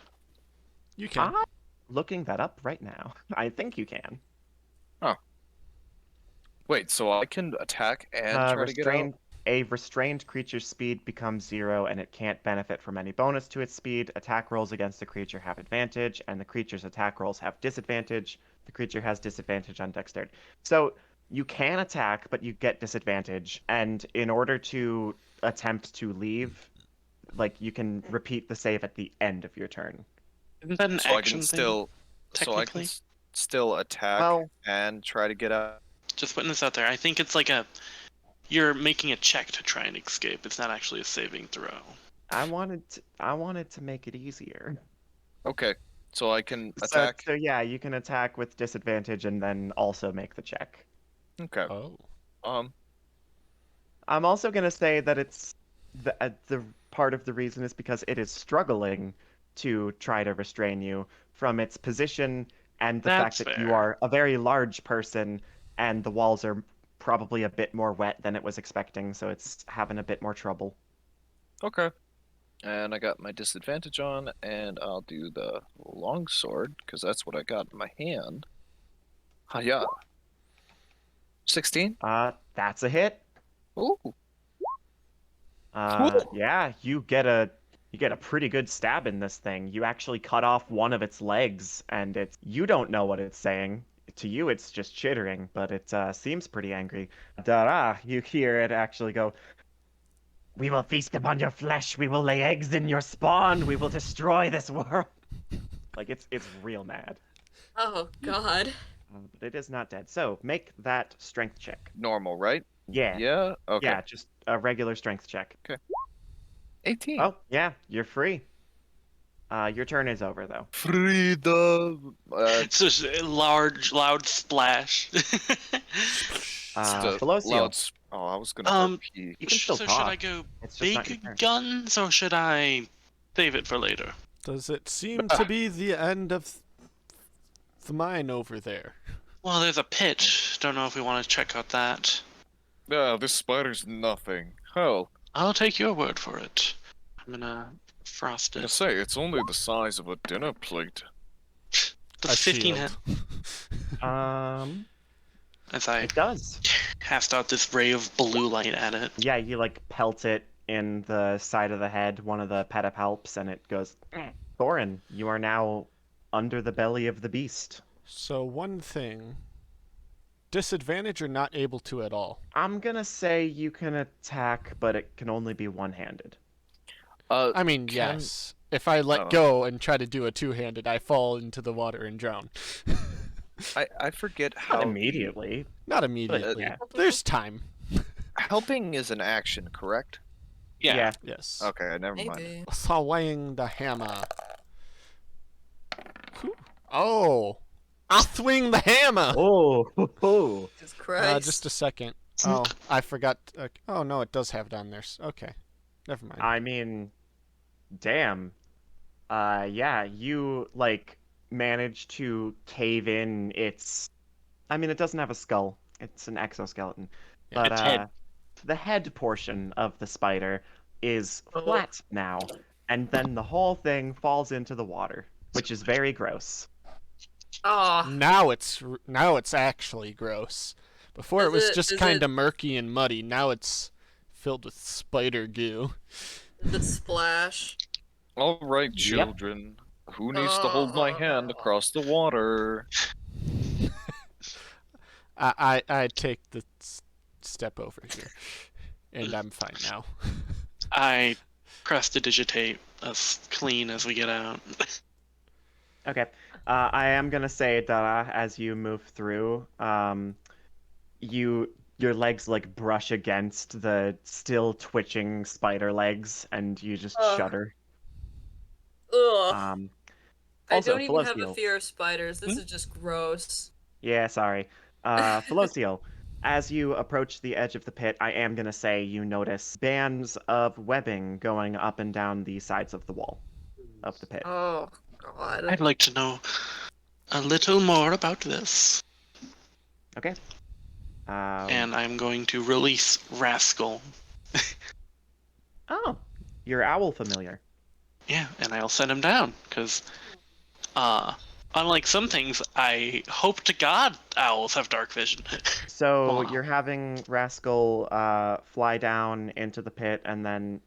You can. I'm looking that up right now. I think you can. Wait, so I can attack and try to get out? A restrained creature's speed becomes 0 and it can't benefit from any bonus to its speed. Attack rolls against the creature have advantage, and the creature's attack rolls have disadvantage. The creature has disadvantage on dexterity. So you can attack, but you get disadvantage. And in order to attempt to leave, like you can repeat the save at the end of your turn. Isn't that an So I action can thing? still, so I can technically? still attack Well, and try to get out. Just putting this out there. I think it's like you're making a check to try and escape. It's not actually a saving throw. I wanted to make it easier. Okay, so I can So, attack. so yeah, you can attack with disadvantage and then also make the check. Okay. Oh. I'm also gonna say that it's the part of the reason is because it is struggling to try to restrain you from its position and the fact That's that you fair. are a very large person and the walls are probably a bit more wet than it was expecting, so it's having a bit more trouble. Okay. And I got my disadvantage on, and I'll do the longsword, because that's what I got in my hand. Hiya. 16? That's a hit. Ooh. Yeah, you get a pretty good stab in this thing. You actually cut off one of its legs, and you don't know what it's saying. To you, it's just chittering, but it seems pretty angry. Da-da, you hear it actually go, "We will feast upon your flesh. We will lay eggs in your spawn. We will destroy this world." Like it's real mad. Oh God. But it is not dead. So make that strength check. Normal, right? Yeah, Yeah? Okay. yeah, just a regular strength check. 18. Oh, yeah, you're free. Your turn is over though. Freedom! It's just a large, loud splash. Felociel, Oh, I was gonna RP. you can still so talk. should I go It's just not your big turn. guns or should I save it for later? Does it seem to be the end of the mine over there? Well, there's a pit. Don't know if we want to check out that. No, this spider's nothing. Hell, I'll take your word for it. I'm gonna frost I it. say, it's only the size of a dinner plate. The A 15 shield. as I It does. cast out this ray of blue light at it. Yeah, you like pelt it in the side of the head, one of the pedipalps, and it goes, Thorin, you are now under the belly of the beast. So one thing. Disadvantage or not able to at all? I'm gonna say you can attack, but it can only be one-handed. I mean, Can- yes. If I let Oh. go and try to do a two-handed, I fall into the water and drown. I forget how Not immediately. Not immediately. yeah. There's time. helping is an action, correct? Yeah. Yes. Okay, never mind. Maybe. Swing the hammer. Oh. I swing the hammer! Oh, Jesus Christ. Just a second. Oh, I forgot. Oh, no, it does have it on there. Okay. Never mind. I mean, damn. Yeah, you, like, managed to cave in its... I mean, it doesn't have a skull. It's an exoskeleton. Yeah, But, its head. the head portion of the spider is Oh. flat now, and then the whole thing falls into the water, which is very gross. Oh, Now it's actually gross. Before it Is was it- just is kind it- of murky and muddy. Now it's filled with spider goo. the splash. All right, Yep. children. Who needs to hold my hand across the water? I take the step over here, and I'm fine now. I prestidigitate us clean as we get out. Okay. I am gonna say, Dara, as you move through, your legs like brush against the still twitching spider legs, and you just Ugh. shudder. Ugh. I Also, don't even have a Felociel. fear of spiders. This is just gross. Yeah, sorry. Felociel, as you approach the edge of the pit, I am gonna say you notice bands of webbing going up and down the sides of the wall of the pit. Oh God. I'd like to know a little more about this. Okay. And I'm going to release Rascal. Oh, your owl familiar. Yeah, and I'll send him down, because, unlike some things, I hope to God owls have dark vision. So Wow. you're having Rascal fly down into the pit, and then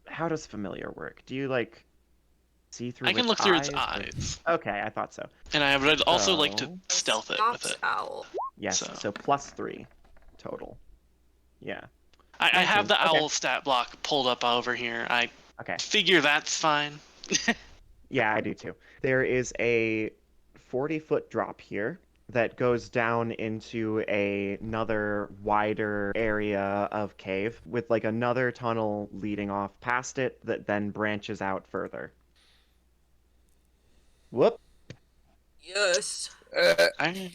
how does familiar work? Do you like see through I can its look through its eyes? eyes, Okay, I thought so. and I would also like to So stealth it with Stops it. owl. yes, So so +3 total. Yeah. I have 19. the Okay. owl stat block pulled up over here. I Okay. figure that's fine. Yeah, I do too. There is a 40-foot drop here that goes down into another wider area of cave with like another tunnel leading off past it that then branches out further. Whoop. Yes. I,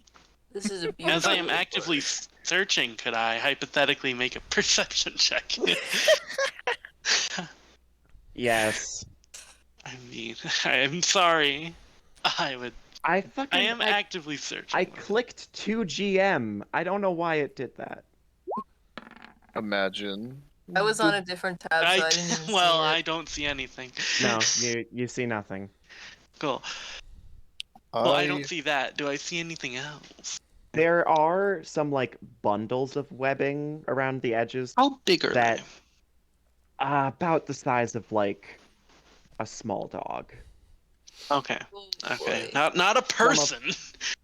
This is a as beautiful. I am actively searching, could I hypothetically make a perception check? Yes. I mean, I am sorry. I am I actively searching. clicked 2 GM. I don't know why it did that. Imagine. I was on a different tab, so I didn't even well, see I it. don't see anything. No, you see nothing. Cool. Well, I don't see that. Do I see anything else? There are some like bundles of webbing around the edges How big are that they? about the size of like a small dog. Okay. Oh, Okay. boy. Not a person.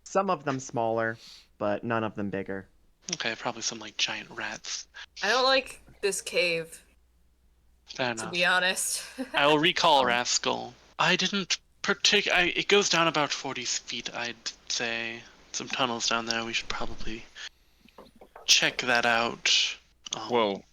Some of them smaller, but none of them bigger. Okay, probably some like giant rats. I don't like this cave, Fair to enough. be honest. I will recall Rascal. I didn't it goes down about 40 feet, I'd say. Some tunnels down there. We should probably check that out. Well,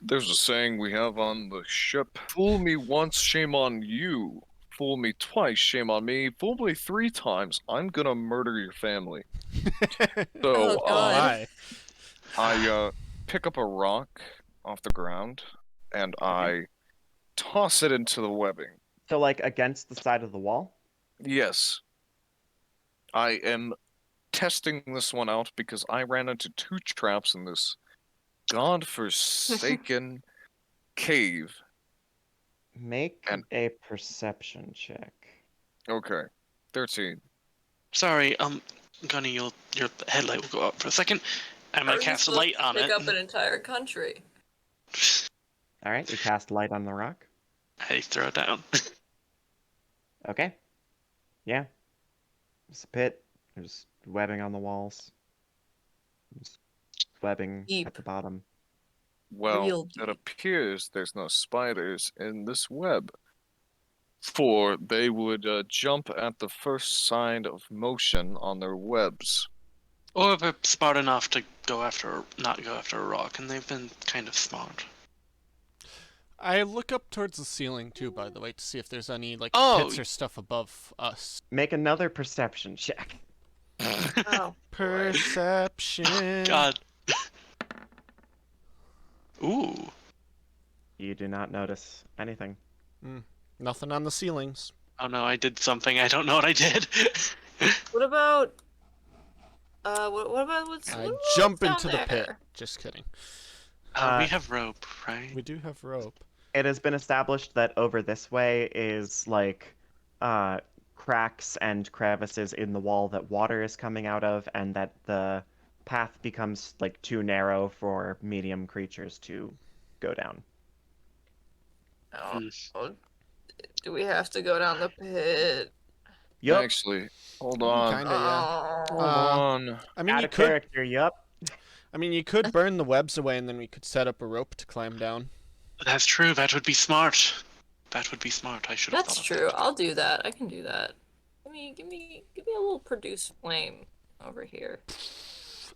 there's a saying we have on the ship: "Fool me once, shame on you. Fool me twice, shame on me. Fool me 3 times, I'm gonna murder your family." Oh, So, God. I pick up a rock off the ground and I toss it into the webbing. So like against the side of the wall? Yes, I am testing this one out because I ran into 2 traps in this godforsaken cave. Make And- a perception check. Okay, 13. Sorry, Gunny, your headlight will go out for a second. I'm How gonna are you cast a supposed light to on pick it. up an entire country? All right, you cast light on the rock. I throw it down. Okay. Yeah. There's a pit. There's webbing on the walls. There's webbing Deep. at the bottom. Well, Real it deep. appears there's no spiders in this web, for they would jump at the first sign of motion on their webs. Or they're smart enough to not go after a rock, and they've been kind of smart. I look up towards the ceiling too, by the way, to see if there's any like Oh. pits or stuff above us. Make another perception check. Oh, Perception. God. Ooh. You do not notice anything. Nothing on the ceilings. Oh no, I did something. I don't know what I did. what about? What about what's? I what's jump down into the pit. there? Just kidding. We have rope, right? We do have rope. It has been established that over this way is like cracks and crevices in the wall that water is coming out of, and that the path becomes like too narrow for medium creatures to go down. Oh, do we have to go down the pit? Yup. Actually, hold on. Kinda, yeah. Oh. Hold on. I mean, Out you of could. character, yup. I mean, you could burn the webs away, and then we could set up a rope to climb down. That's true. That would be smart. That would be smart. I should have That's thought true. of that. I'll do that. I can do that. Give me a little produce flame over here.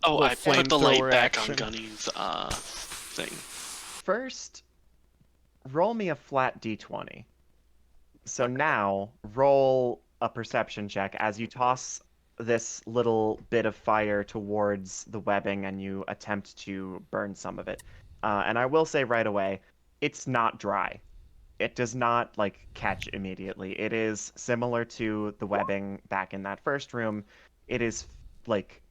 Oh, I Little put the light flamethrower back action. on Gunny's thing. First, roll me a flat d20. So now, roll a perception check as you toss this little bit of fire towards the webbing and you attempt to burn some of it. And I will say right away, it's not dry. It does not like catch immediately. It is similar to the webbing back in that first room. It is like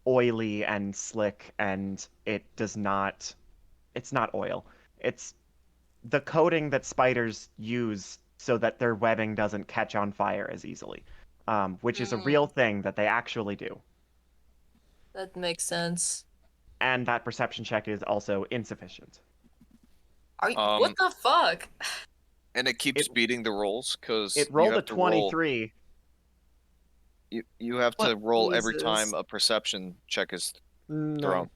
oily and slick, and it does not. It's not oil. It's the coating that spiders use so that their webbing doesn't catch on fire as easily, which is a real thing that they actually do. That makes sense. And that perception check is also insufficient. Are you, what the fuck? And it keeps beating the rolls because It you rolled a have to roll. 23. You have to roll every Jesus. time a perception check is No, thrown.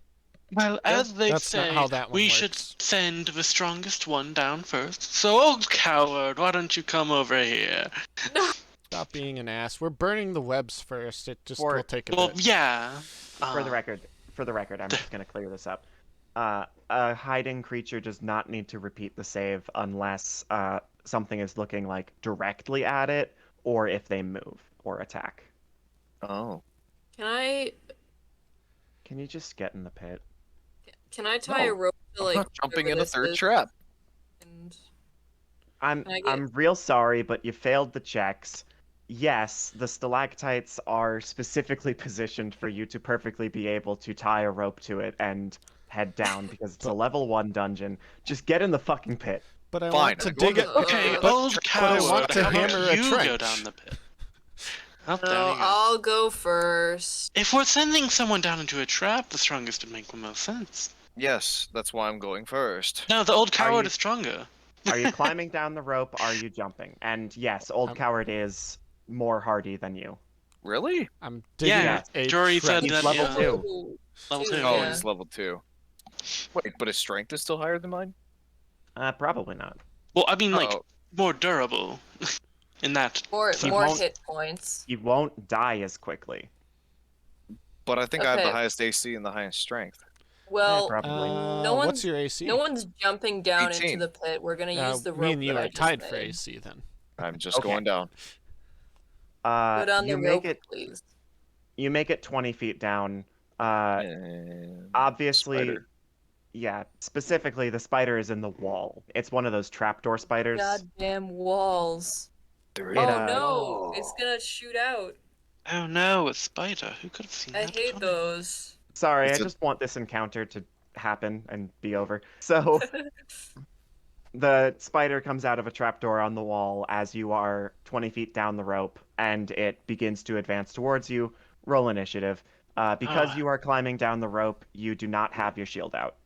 Well, as they that's not say, how that one we should works. send the strongest one down first. So, old coward, why don't you come over here? No. Stop being an ass. We're burning the webs first. It just will take a Well, bit. yeah. For the record, I'm just going to clear this up. A hiding creature does not need to repeat the save unless something is looking like directly at it, or if they move or attack. Oh. Can Can you just get in the pit? I tie a No, rope to I'm like not jumping wherever in a this third is trap. and I'm Can I get- I'm real sorry, but you failed the checks. Yes, the stalactites are specifically positioned for you to perfectly be able to tie a rope to it and head down because it's a level 1 dungeon. Just get in the fucking pit. But I Fine, want to I'm going dig to- it. Okay, But- old I coward, want to how about hammer a you go trench. down the pit? Oh, No, there you go. I'll go first. If we're sending someone down into a trap, the strongest would make the most sense. Yes, that's why I'm going first. No, the old coward you- is stronger. Are you climbing down the rope? Are you jumping? And yes, Old Coward is more hardy than you. Really? I'm digging Yeah, a Jory trench. said He's that. level Yeah. 2. Level two. Oh, yeah. he's level 2. Wait, but his strength is still higher than mine? Probably not. Well, I mean, like, Oh, more durable. In that. More He more won't- hit points. You won't die as quickly. but I think I have the Okay. highest AC and the highest strength. Well, probably. No What's one's- your AC? no one's jumping down 18. into the pit. We're gonna use the rope me and you that I are just tied for made. AC then. I'm just Okay. going down. Go down the You rope, make it. please. You make it 20 feet down. And Obviously, spider. yeah. Specifically, the spider is in the wall. It's one of those trapdoor spiders. Goddamn walls. There It, Oh uh, no, it's gonna shoot out. Oh no, a spider. Who could have seen I that hate coming? those. Sorry, It's I a- just want this encounter to happen and be over. So, the spider comes out of a trapdoor on the wall as you are 20 feet down the rope, and it begins to advance towards you. Roll initiative. Because Ah. you are climbing down the rope, you do not have your shield out.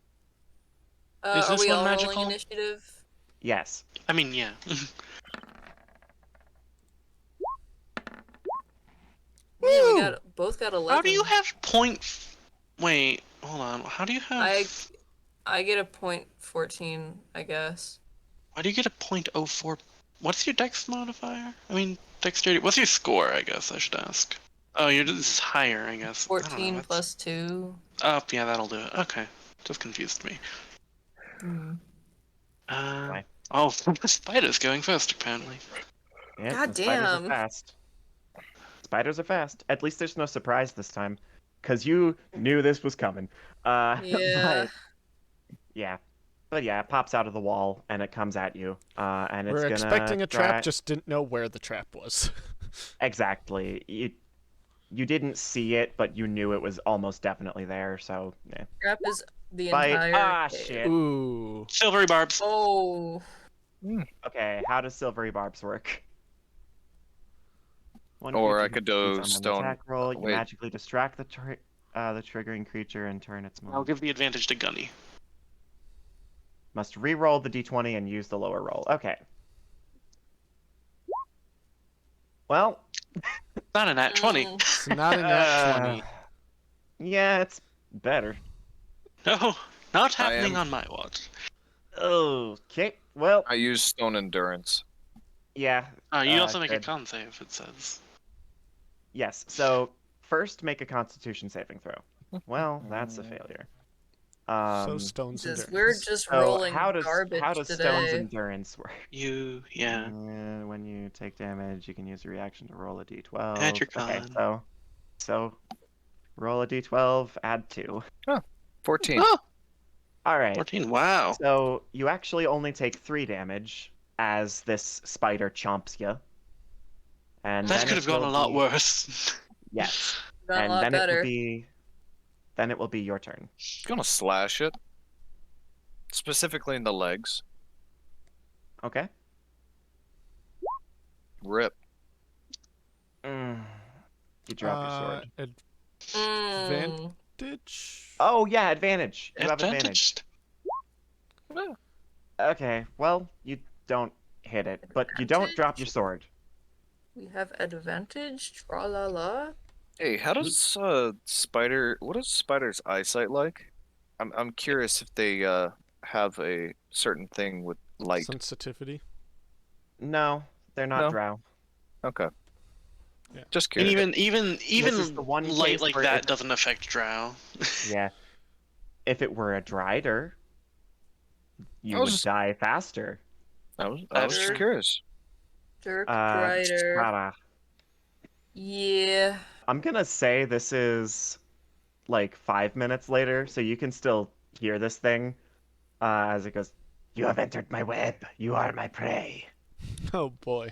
Is Are this we one all magical? rolling initiative? Yes. I mean, yeah. Yeah, we both got 11. How do you have point? Wait, hold on. How do you have? I get a point 14, I guess. Why do you get a .04? What's your dex modifier? I mean, dexterity. What's your score? I guess I should ask. Oh, you're just higher, I guess. I don't know, 14 that's- plus 2. Oh, yeah, that'll do it. Okay, just confused me. Hmm. Why? Oh, the spider's going first apparently. Yeah, God the spiders damn. are fast. Spiders are fast. At least there's no surprise this time, because you knew this was coming. Yeah. But yeah, it pops out of the wall and it comes at you. And it's We're gonna expecting a trap, try- just didn't know where the trap was. Exactly. You didn't see it, but you knew it was almost definitely there. So yeah. Trap is the Bite. entire. Ah, cave. shit. Ooh. Silvery barbs. Oh. Okay, how does silvery barbs work? One Or creature I could succeeds do on an stone- attack roll. You wait. magically distract the triggering creature and turn its I'll moment. give the advantage to Gunny. Must re-roll the d20 and use the lower roll. Okay. Well, Not a nat 20. Mm. It's not a nat 20. Yeah, it's better. No, not I happening am- on my watch. Okay. Well, I use stone endurance. yeah. You also make a good. con save, it says. Yes. So first, make a Constitution saving throw. Well, that's a failure. So stones Jesus, endurance. we're just So rolling how does garbage Stone's today. endurance work? Yeah. When you take damage, you can use a reaction to roll a d12. Add your Okay, con. so roll a d12, add 2. 14. Oh, All right. 14. Wow. So you actually only take 3 damage as this spider chomps you. And That then could it have gone will a lot be- worse. Yes. Got a And lot then better. it will be your turn. Gonna slash it. Specifically in the legs. Okay. Rip. Mm, you drop your sword. Mm. Advantage. Oh yeah, advantage. You have advantage. Advantaged. Yeah. Okay, well, you don't hit it, but you don't drop your Advantage? sword. We have advantage. Tra la la. Hey, how does spider? What is spider's eyesight like? I'm curious if they have a certain thing with light. Sensitivity. No, they're not No? drow. Okay. Yeah. Just And curious. This is the even one light case like where that doesn't affect drow. yeah, if it were a drider, I you was would just die faster. I was That's just true. curious. Dirk Uh, Drider. Strata. Yeah. I'm gonna say this is like 5 minutes later, so you can still hear this thing as it goes. You have entered my web. You are my prey. Oh boy.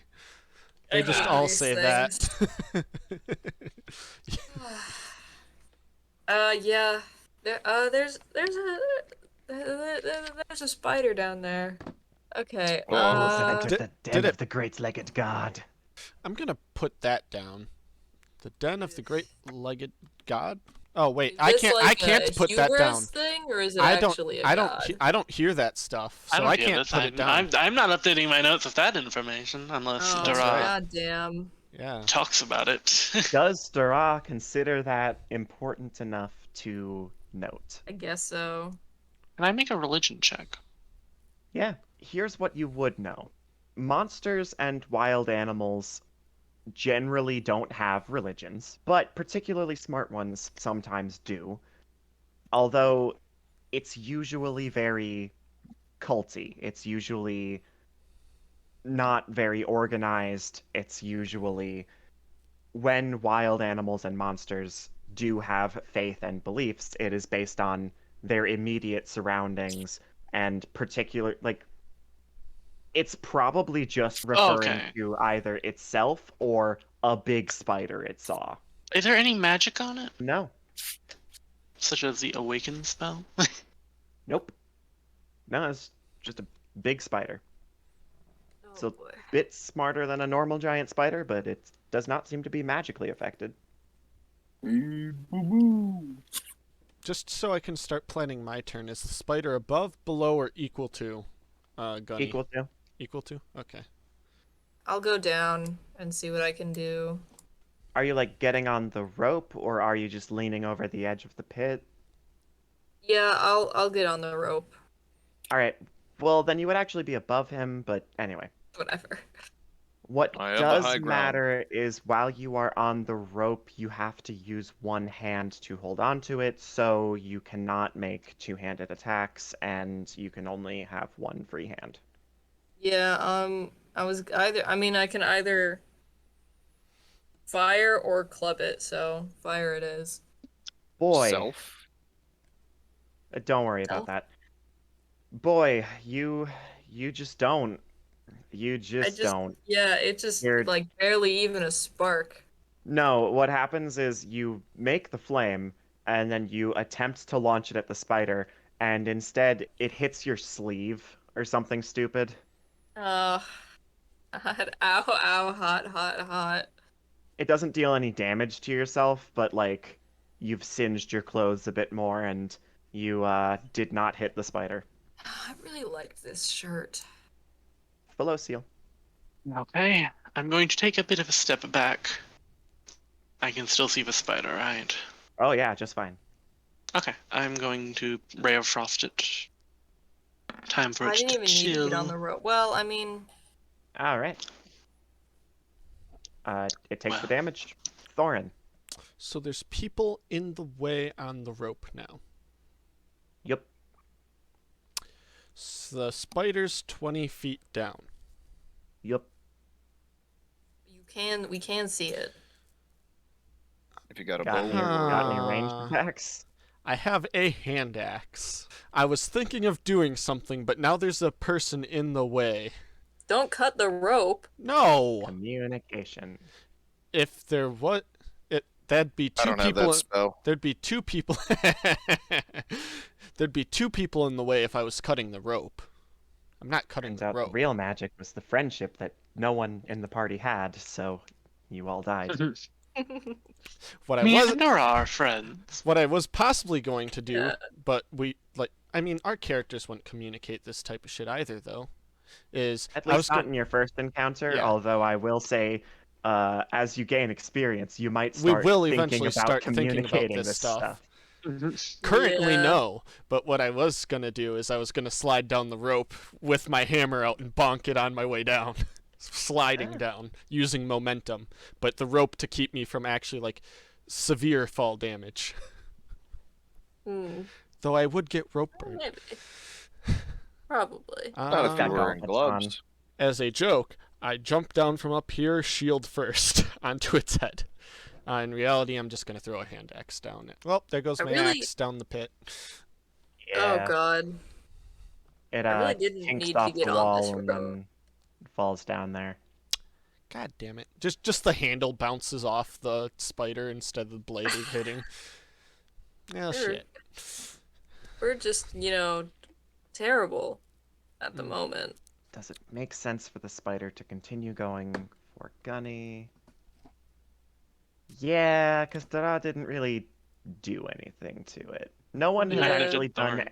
I They just hate all these say things. that. Yeah. There's a spider down there. Okay. Fools have Oh. entered the did den it- of the great-legged god. I'm gonna put that down. The den of the great-legged god. Oh wait, Is I this can't. like I can't a put that down. hubris thing, or is it I don't. actually a I god? don't. I don't hear that stuff, so I don't I get can't this. put it down. I'm not updating my notes with that information unless Oh, That's Dara right. god damn. Yeah. talks about it. Does Dara consider that important enough to note? I guess so. Can I make a religion check? Yeah, here's what you would know. Monsters and wild animals generally don't have religions, but particularly smart ones sometimes do. Although it's usually very culty. It's usually not very organized. It's usually when wild animals and monsters do have faith and beliefs, it is based on their immediate surroundings and particular like it's probably just referring Okay. to either itself or a big spider it saw. Is there any magic on it? No. Such as the awaken spell? Nope. No, it's just a big spider. Oh So boy. bit smarter than a normal giant spider, but it does not seem to be magically affected. Boo-boo. Just so I can start planning my turn, is the spider above, below, or equal to Gunny? Equal to. Equal to? Okay. I'll go down and see what I can do. Are you like getting on the rope or are you just leaning over the edge of the pit? Yeah, I'll get on the rope. All right. Well, then you would actually be above him, but anyway. Whatever. What I have the does high ground. matter is while you are on the rope, you have to use one hand to hold on to it, so you cannot make two-handed attacks, and you can only have one free hand. Yeah, I can either fire or club it, so fire it is. Boy, Self. don't worry about Self? that. Boy, you just don't. You I just just, don't. yeah, it just, You're- like, barely even a spark. No, what happens is you make the flame, and then you attempt to launch it at the spider, and instead it hits your sleeve or something stupid. Ow, ow, hot, hot, hot. It doesn't deal any damage to yourself, but like you've singed your clothes a bit more, and you did not hit the spider. I really like this shirt. Below seal. Okay. I'm going to take a bit of a step back. I can still see the spider, right? Oh yeah, just fine. Okay. I'm going to Ray of Frost it. Time for I it didn't to even need to get on chill. the rope. Well, I mean, All right. It takes the Wow. damage. Thorin. So there's people in the way on the rope now. Yep. So the spider's 20 feet down. Yep. we can see it. If you got a Got bow. got any ranged Huh. attacks? I have a hand axe. I was thinking of doing something, but now there's a person in the way. Don't cut the rope. No! Communication. If there was... That'd be I two don't have people... that spell. There'd be two people... There'd be two people in the way if I was cutting the rope. I'm not cutting Turns the out rope. the real magic was the friendship that no one in the party had, so you all died. What I Me was and Nora are friends. what I was possibly going to do, Yeah. but I mean, our characters wouldn't communicate this type of shit either, though. Is At I was least not gonna in your first encounter, Yeah. although I will say, as you gain experience, you might we start will thinking eventually about start thinking about communicating this stuff. Currently, Yeah. no. But what I was gonna do is I was gonna slide down the rope with my hammer out and bonk it on my way down, sliding Ah. down using momentum. But the rope to keep me from actually like severe fall damage. Hmm. Though I would get rope burn. Maybe. Probably. Not if Back you're off, wearing it's gloves. As a joke, I jumped down from up here, shield first, onto its head. In reality, I'm just gonna throw a hand axe down it. Well, there goes I my really- axe down the pit. Oh god. It I really didn't kinks need to off get the on this wall and rope. then falls down there. God damn it! Just the handle bounces off the spider instead of the blade hitting. Oh Sure. shit! We're just, terrible at the Hmm. moment. Does it make sense for the spider to continue going for Gunny? Yeah, because Dara didn't really do anything to it. No one has Neither did actually done. Thorn.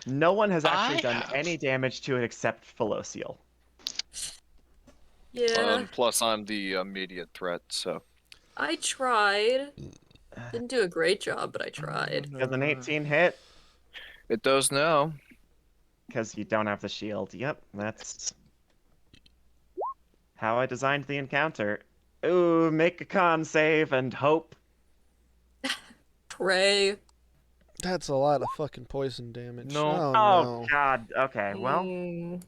No one has actually I done have. any damage to it except Felociel. Yeah, Plus, I'm the immediate threat, so. I tried. Didn't do a great job, but I tried. Does an 18 hit? It does now. Because you don't have the shield. Yep, that's how I designed the encounter. Ooh, make a con save and hope. Pray. That's a lot of fucking poison damage. No. Oh, Oh, no. God. Okay, well, Mm,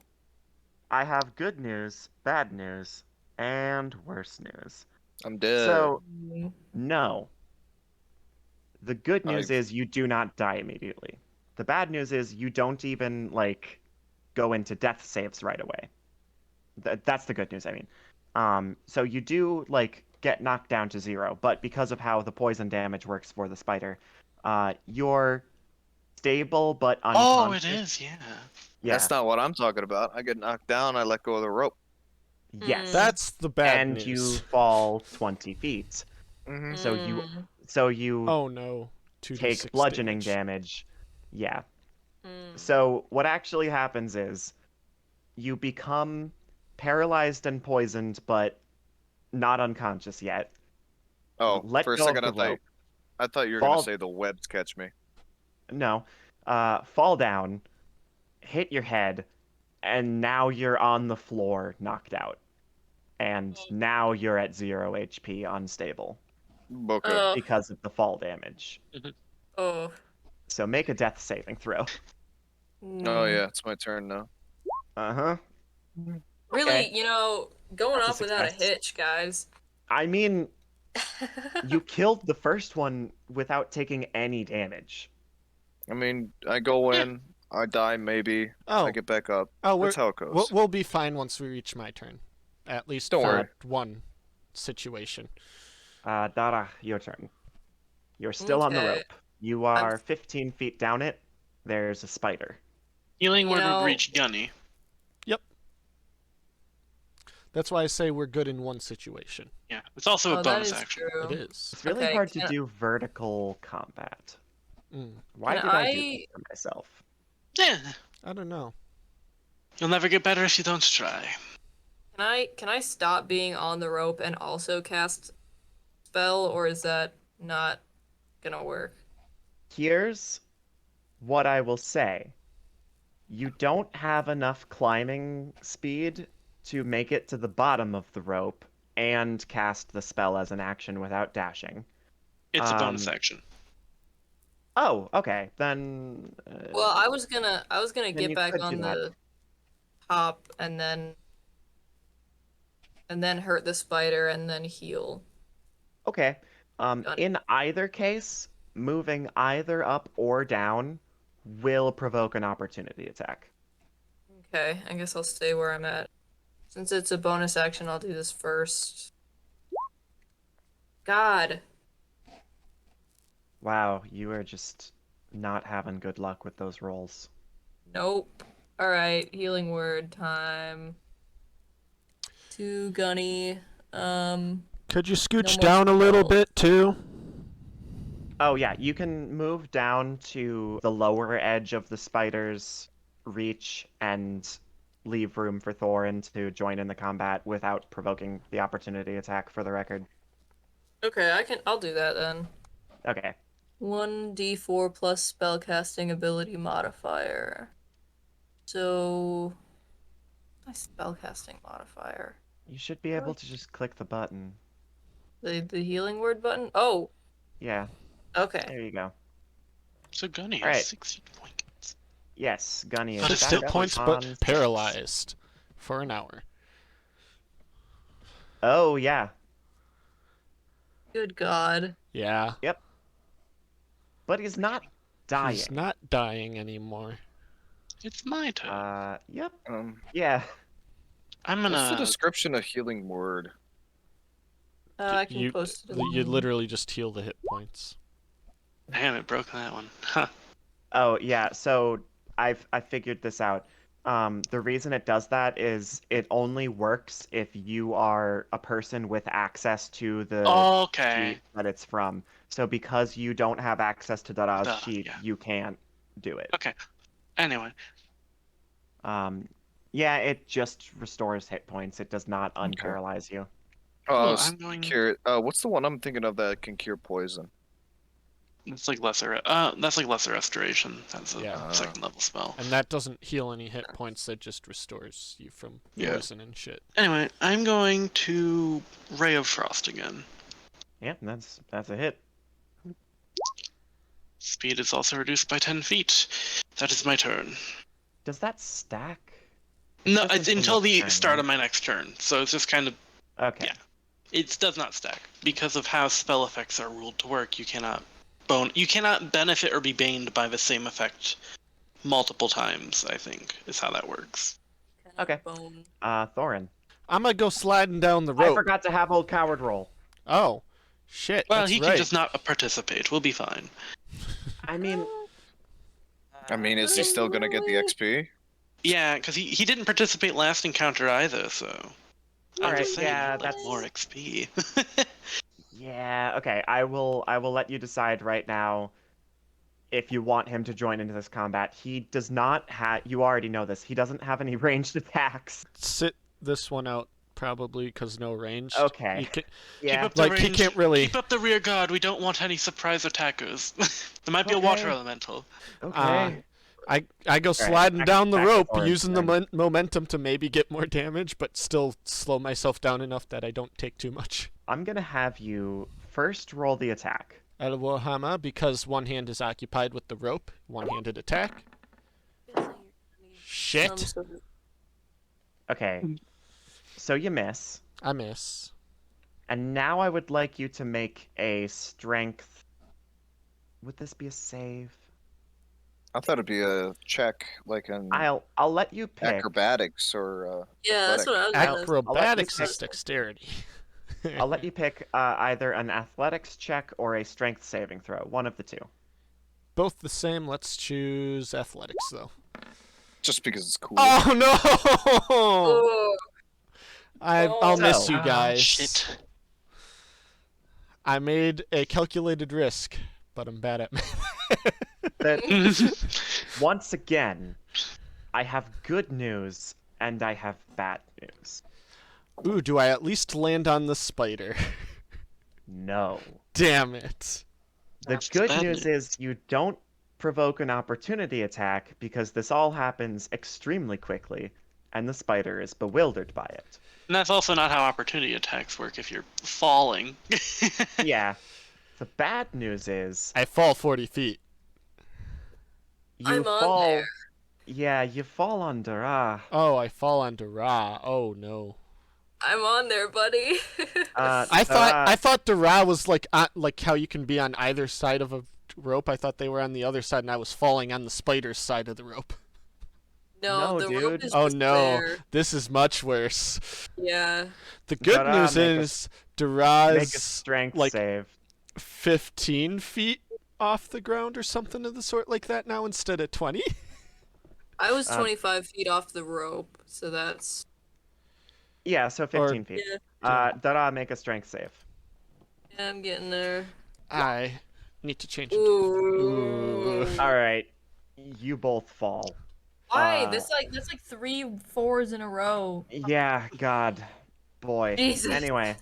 I have good news, bad news, and worse news. I'm dead. So, mm. no. The good news I've- is you do not die immediately. The bad news is you don't even, like, go into death saves right away. That's the good news, I mean. So you do, like, get knocked down to 0, but because of how the poison damage works for the spider, you're stable but Oh, it unconscious. is, yeah. Yeah. That's not what I'm talking about. I get knocked down, I let go of the rope. Yes. That's the bad and news. you fall 20 feet. Mm-hmm. So you Oh no. 2d6 take bludgeoning damage. Yeah. Mm. So what actually happens is you become paralyzed and poisoned, but not unconscious yet. Oh, Let for a go of second, the rope. I thought you were Fall- going to say the webs catch me. No. Fall down, hit your head, and now you're on the floor, knocked out. And now you're at 0 HP, unstable, Okay. Oh, because of the fall damage. oh. So make a death saving throw. Oh, Mm. yeah, it's my turn now. Uh-huh. Really, Okay. going That's a off without a success. hitch, guys. I mean, you killed the first one without taking any damage. I mean, I go in, I die maybe, Oh. I get back up. Oh, That's how it goes. we'll be fine once we reach my turn. At least Don't for worry. one situation. Dara, your turn. You're still on the Okay. rope. You are 15 feet down it. There's a spider. Healing word know- would reach Gunny. That's why I say we're good in one situation. Yeah, it's also Oh, a that bonus is action. true. It is. It's really Okay, hard to can- do vertical combat. Mm, Why Can did I do I- this to myself? Yeah, I don't know. you'll never get better if you don't try. Can I stop being on the rope and also cast spell, or is that not gonna work? Here's what I will say. You don't have enough climbing speed to make it to the bottom of the rope and cast the spell as an action without dashing. It's a bonus Um, action. Oh, okay. Then Well, I was gonna then get you back could do on that. the top and then hurt the spider and then heal. Okay. Got it. In either case, moving either up or down will provoke an opportunity attack. Okay, I guess I'll stay where I'm at. Since it's a bonus action, I'll do this first. God. Wow, you are just not having good luck with those rolls. Nope. Alright, healing word time. to Gunny. Could you scooch more down a little spells. bit too? Oh yeah, you can move down to the lower edge of the spider's reach and leave room for Thorin to join in the combat without provoking the opportunity attack, for the record. Okay, I'll do that then. Okay. 1d4 plus spellcasting ability modifier. So, my spellcasting modifier. You should be able to just click the button. The healing word button? Oh, Yeah, okay. there you go. So Gunny Alright. has 16 points. Yes, Gunny But is it's back still up Points, on but six. paralyzed for an hour. Oh yeah, Good God. Yeah. but he's not dying. He's not dying anymore. It's my turn. Yep. Um, Yeah. I'm what's the gonna. description of healing word? I can You, post it. you literally just heal the hit points. Damn it, broke that one. Huh. Oh yeah, so I figured this out. The reason it does that is it only works if you are a person with access to the Okay. sheet that it's from. So because you don't have access to Dada's Duh, sheet, yeah. you can't do it. Okay. Anyway, Yeah, it just restores hit points. It does not Okay. unparalyze you. Cool, I'm going- Cure. What's the one I'm thinking of that can cure poison? it's like lesser. That's like lesser restoration. That's a Yeah. second level spell. And that doesn't heal any hit points, that just restores you from Yeah. poison and shit. Anyway, I'm going to Ray of Frost again. Yeah, that's a hit. Speed is also reduced by 10 feet. That is my turn. Does that stack? No, That's it's until next the turn, start right? of my next turn. So it's just kind of. Okay. Yeah. It does not stack. Because of how spell effects are ruled to work, you cannot benefit or be baned by the same effect multiple times, I think, is how that works. Okay. Bone. Thorin. I'm gonna go sliding down the I rope. forgot to have old coward roll. Oh, shit. Well, that's he right. can just not participate. We'll be fine. I mean, I mean, is he still gonna get the XP? Yeah, because he didn't participate last encounter either, so. I'm Alright, just saying, yeah, he'd like that's- more XP. yeah, okay. I will let you decide right now if you want him to join into this combat. He does not have, you already know this, he doesn't have any ranged attacks. Sit this one out, probably, because no range. Okay. You can, Yeah. Keep up the like, he range. can't really... Keep up the rear guard. We don't want any surprise attackers. There might be a water Okay. elemental. Okay. I go sliding back- down the back to rope, Thorin's using the turn. momentum to maybe get more damage, but still slow myself down enough that I don't take too much. I'm gonna have you first roll the attack. El Warhammer, because one hand is occupied with the rope, one-handed attack. Shit. Some sort of- Okay. So you miss. I miss. And now I would like you to make a strength. Would this be a save? I thought it'd be a check, like an I'll let you pick. acrobatics or. Yeah, that's what I was gonna Acrobatics pick- is dexterity. I'll let you pick either an athletics check or a strength saving throw. One of the two. Both the same. Let's choose athletics, though. Just because it's cool. Oh no! Oh, I'll miss So- you guys. Shit. I made a calculated risk, but I'm bad at math. Once again, I have good news and I have bad news. Ooh, do I at least land on the spider? No. Damn it. The That's good bad news is you don't provoke an opportunity attack because this all happens extremely quickly, and the spider is bewildered by it. And that's also not how opportunity attacks work if you're falling. Yeah. The bad news is I fall 40 feet. you I'm on fall. there. Yeah, you fall under. Oh, I fall onto Ra. Oh no. I'm on there, buddy. I thought Dara was like how you can be on either side of a rope. I thought they were on the other side, and I was falling on the spider's side of the rope. No, No, the dude. rope is Oh just no, there. this is much worse. Yeah. The good Dara, news make a- is make a Dara's strength like save. 15 feet off the ground or something of the sort like that now instead of 20. I was Uh, 25 feet off the rope, so that's Yeah, so 15 feet. Yeah, Dada, make a strength save. yeah, I'm getting there. I need to change it. Ooh. All right, you both fall. Why? Uh, That's like 3 4s in a row. Yeah, God, boy. Jesus. Anyway,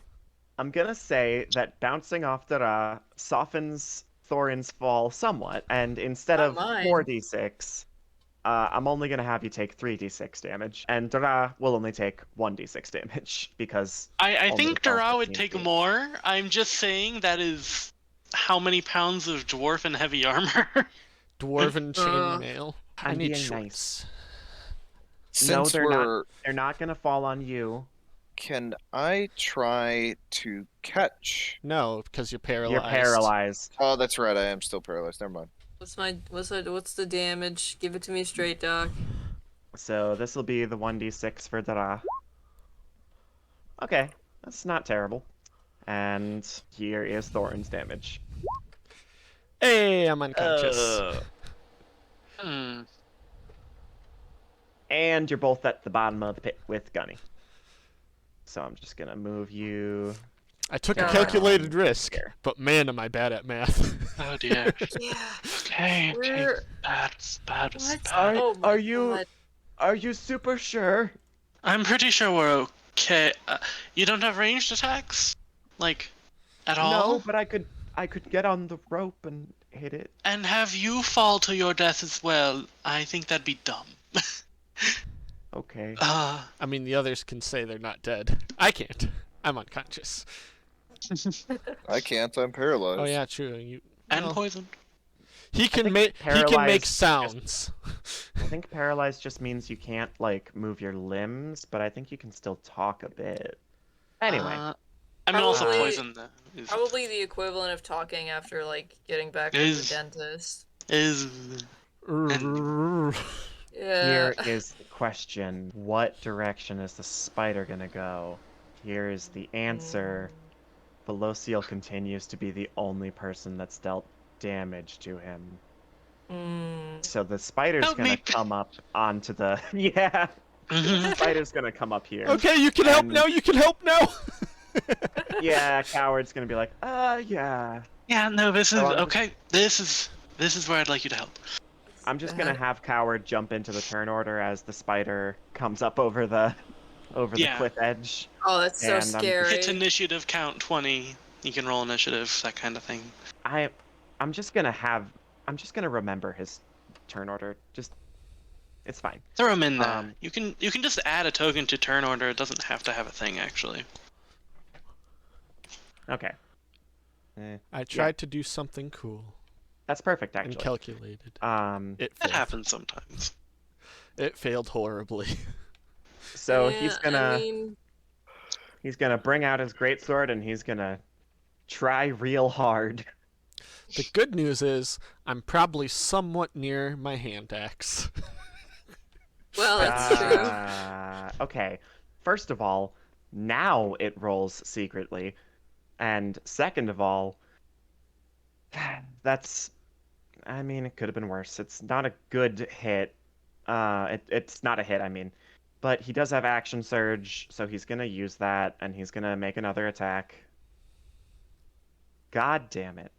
I'm gonna say that bouncing off Dara softens Thorin's fall somewhat, and instead Not of mine. 4d6, I'm only gonna have you take 3d6 damage, and Dara will only take 1d6 damage because I only think fell Dara would 15 take feet. more. I'm just saying that is how many pounds of dwarf and heavy armor. Dwarven chainmail. I I'm need being shorts. No, Since they're not. we're, They're not gonna fall on you. can I try to catch? No, because you're You're paralyzed. paralyzed. Oh, that's right. I am still paralyzed. Never mind. What's the damage? Give it to me straight, Doc. So this will be the 1d6 for Dara. Okay, that's not terrible. And here is Thorin's damage. Hey, I'm unconscious. Hmm. And you're both at the bottom of the pit with Gunny. So I'm just gonna move you. I took a God. calculated risk, Here. but man, am I bad at math. Oh dear. Yeah. Okay. We're- Bad. Bad. What? Bad. Oh my you- God. Are you super sure? I'm pretty sure we're okay. You don't have ranged attacks, like, at all. No, but I could get on the rope and hit it. And have you fall to your death as well? I think that'd be dumb. Okay. I mean, the others can say they're not dead. I can't. I'm unconscious. I can't. I'm paralyzed. Oh yeah, true. You. And well, poison. he can think make. He can paralyzed make just- sounds. I think paralyzed just means you can't like move your limbs, but I think you can still talk a bit. Anyway, I mean, also Probably- poison is Probably the equivalent of talking after like getting back from the dentist. is Yeah. here is the question. What direction is the spider gonna go? Here is the answer. Velociel continues to be the only person that's dealt damage to him. Mm. So the spider's Help gonna me. come up onto the yeah. The spider's gonna come up here. Okay, you can help And- now. You can help now. Yeah, coward's gonna be like, yeah. Yeah, no, this is Oh, I'm just- okay. This is where I'd like you to help. I'm just gonna have coward jump into the turn order as the spider comes up over the Yeah. cliff edge. Oh, that's so And I'm scary. Hit initiative, count 20. You can roll initiative, that kind of thing. I'm just gonna remember his turn order. It's fine. Throw him in there. Um, You can just add a token to turn order. It doesn't have to have a thing actually. Okay. I tried to do something cool That's perfect and actually. calculated. It It That failed. happens sometimes. It failed horribly. so Yeah, he's gonna I mean, he's gonna bring out his greatsword and he's gonna try real hard. The good news is I'm probably somewhat near my hand axe. well, that's true. Okay. First of all, now it rolls secretly. And second of all, I mean, it could have been worse. It's not a good hit. It's not a hit, I mean. But he does have action surge, so he's gonna use that, and he's gonna make another attack. God damn it.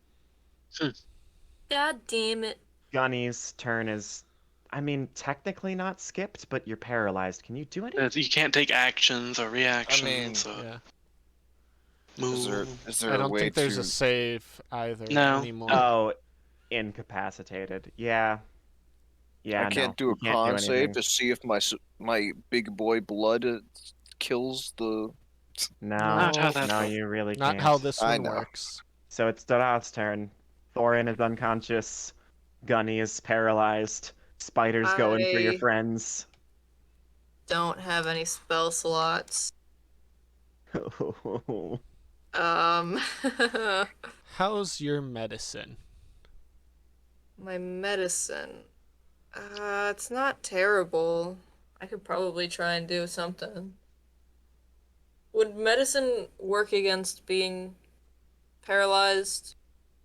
God damn it. Gunny's turn is, I mean, technically not skipped, but you're paralyzed. Can you do anything? You can't take actions or reactions or Yeah. move. Is there I a don't way think there's to? a save either No. anymore. Oh, incapacitated. Yeah. Yeah, I can't no, do a you can't con do save anything. to see if my big boy blood kills the. No, Not how that no, works. you really Not can't. how this I one know. works. So it's Dora's turn. Thorin is unconscious. Gunny is paralyzed. Spider's going for your I- friends. Don't have any spell slots. Um, How's your medicine? my medicine. It's not terrible. I could probably try and do something. Would medicine work against being paralyzed?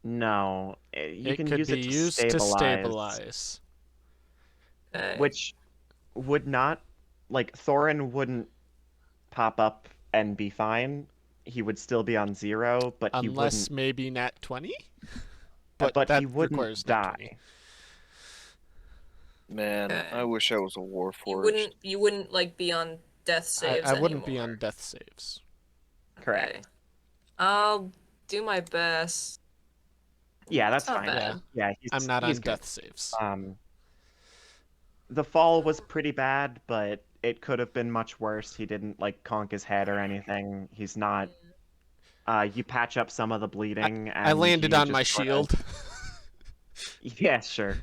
No, you it can could use be it to used stabilize, to stabilize. Okay. which would not, like, Thorin wouldn't pop up and be fine. He would still be on 0, but he Unless wouldn't. maybe nat 20? But that he wouldn't requires nat 20. die. Man, Okay. I wish I was a You warforged. wouldn't like be on death saves I wouldn't be anymore. on death saves. Correct. Okay. I'll do my best. Yeah, That's that's not fine. bad. Yeah, I'm not he's on good. death saves. The fall was pretty bad, but it could have been much worse. He didn't like conk his head or anything. He's not. You patch up some of the bleeding, I and landed you on just my sorta- shield. Yeah, sure.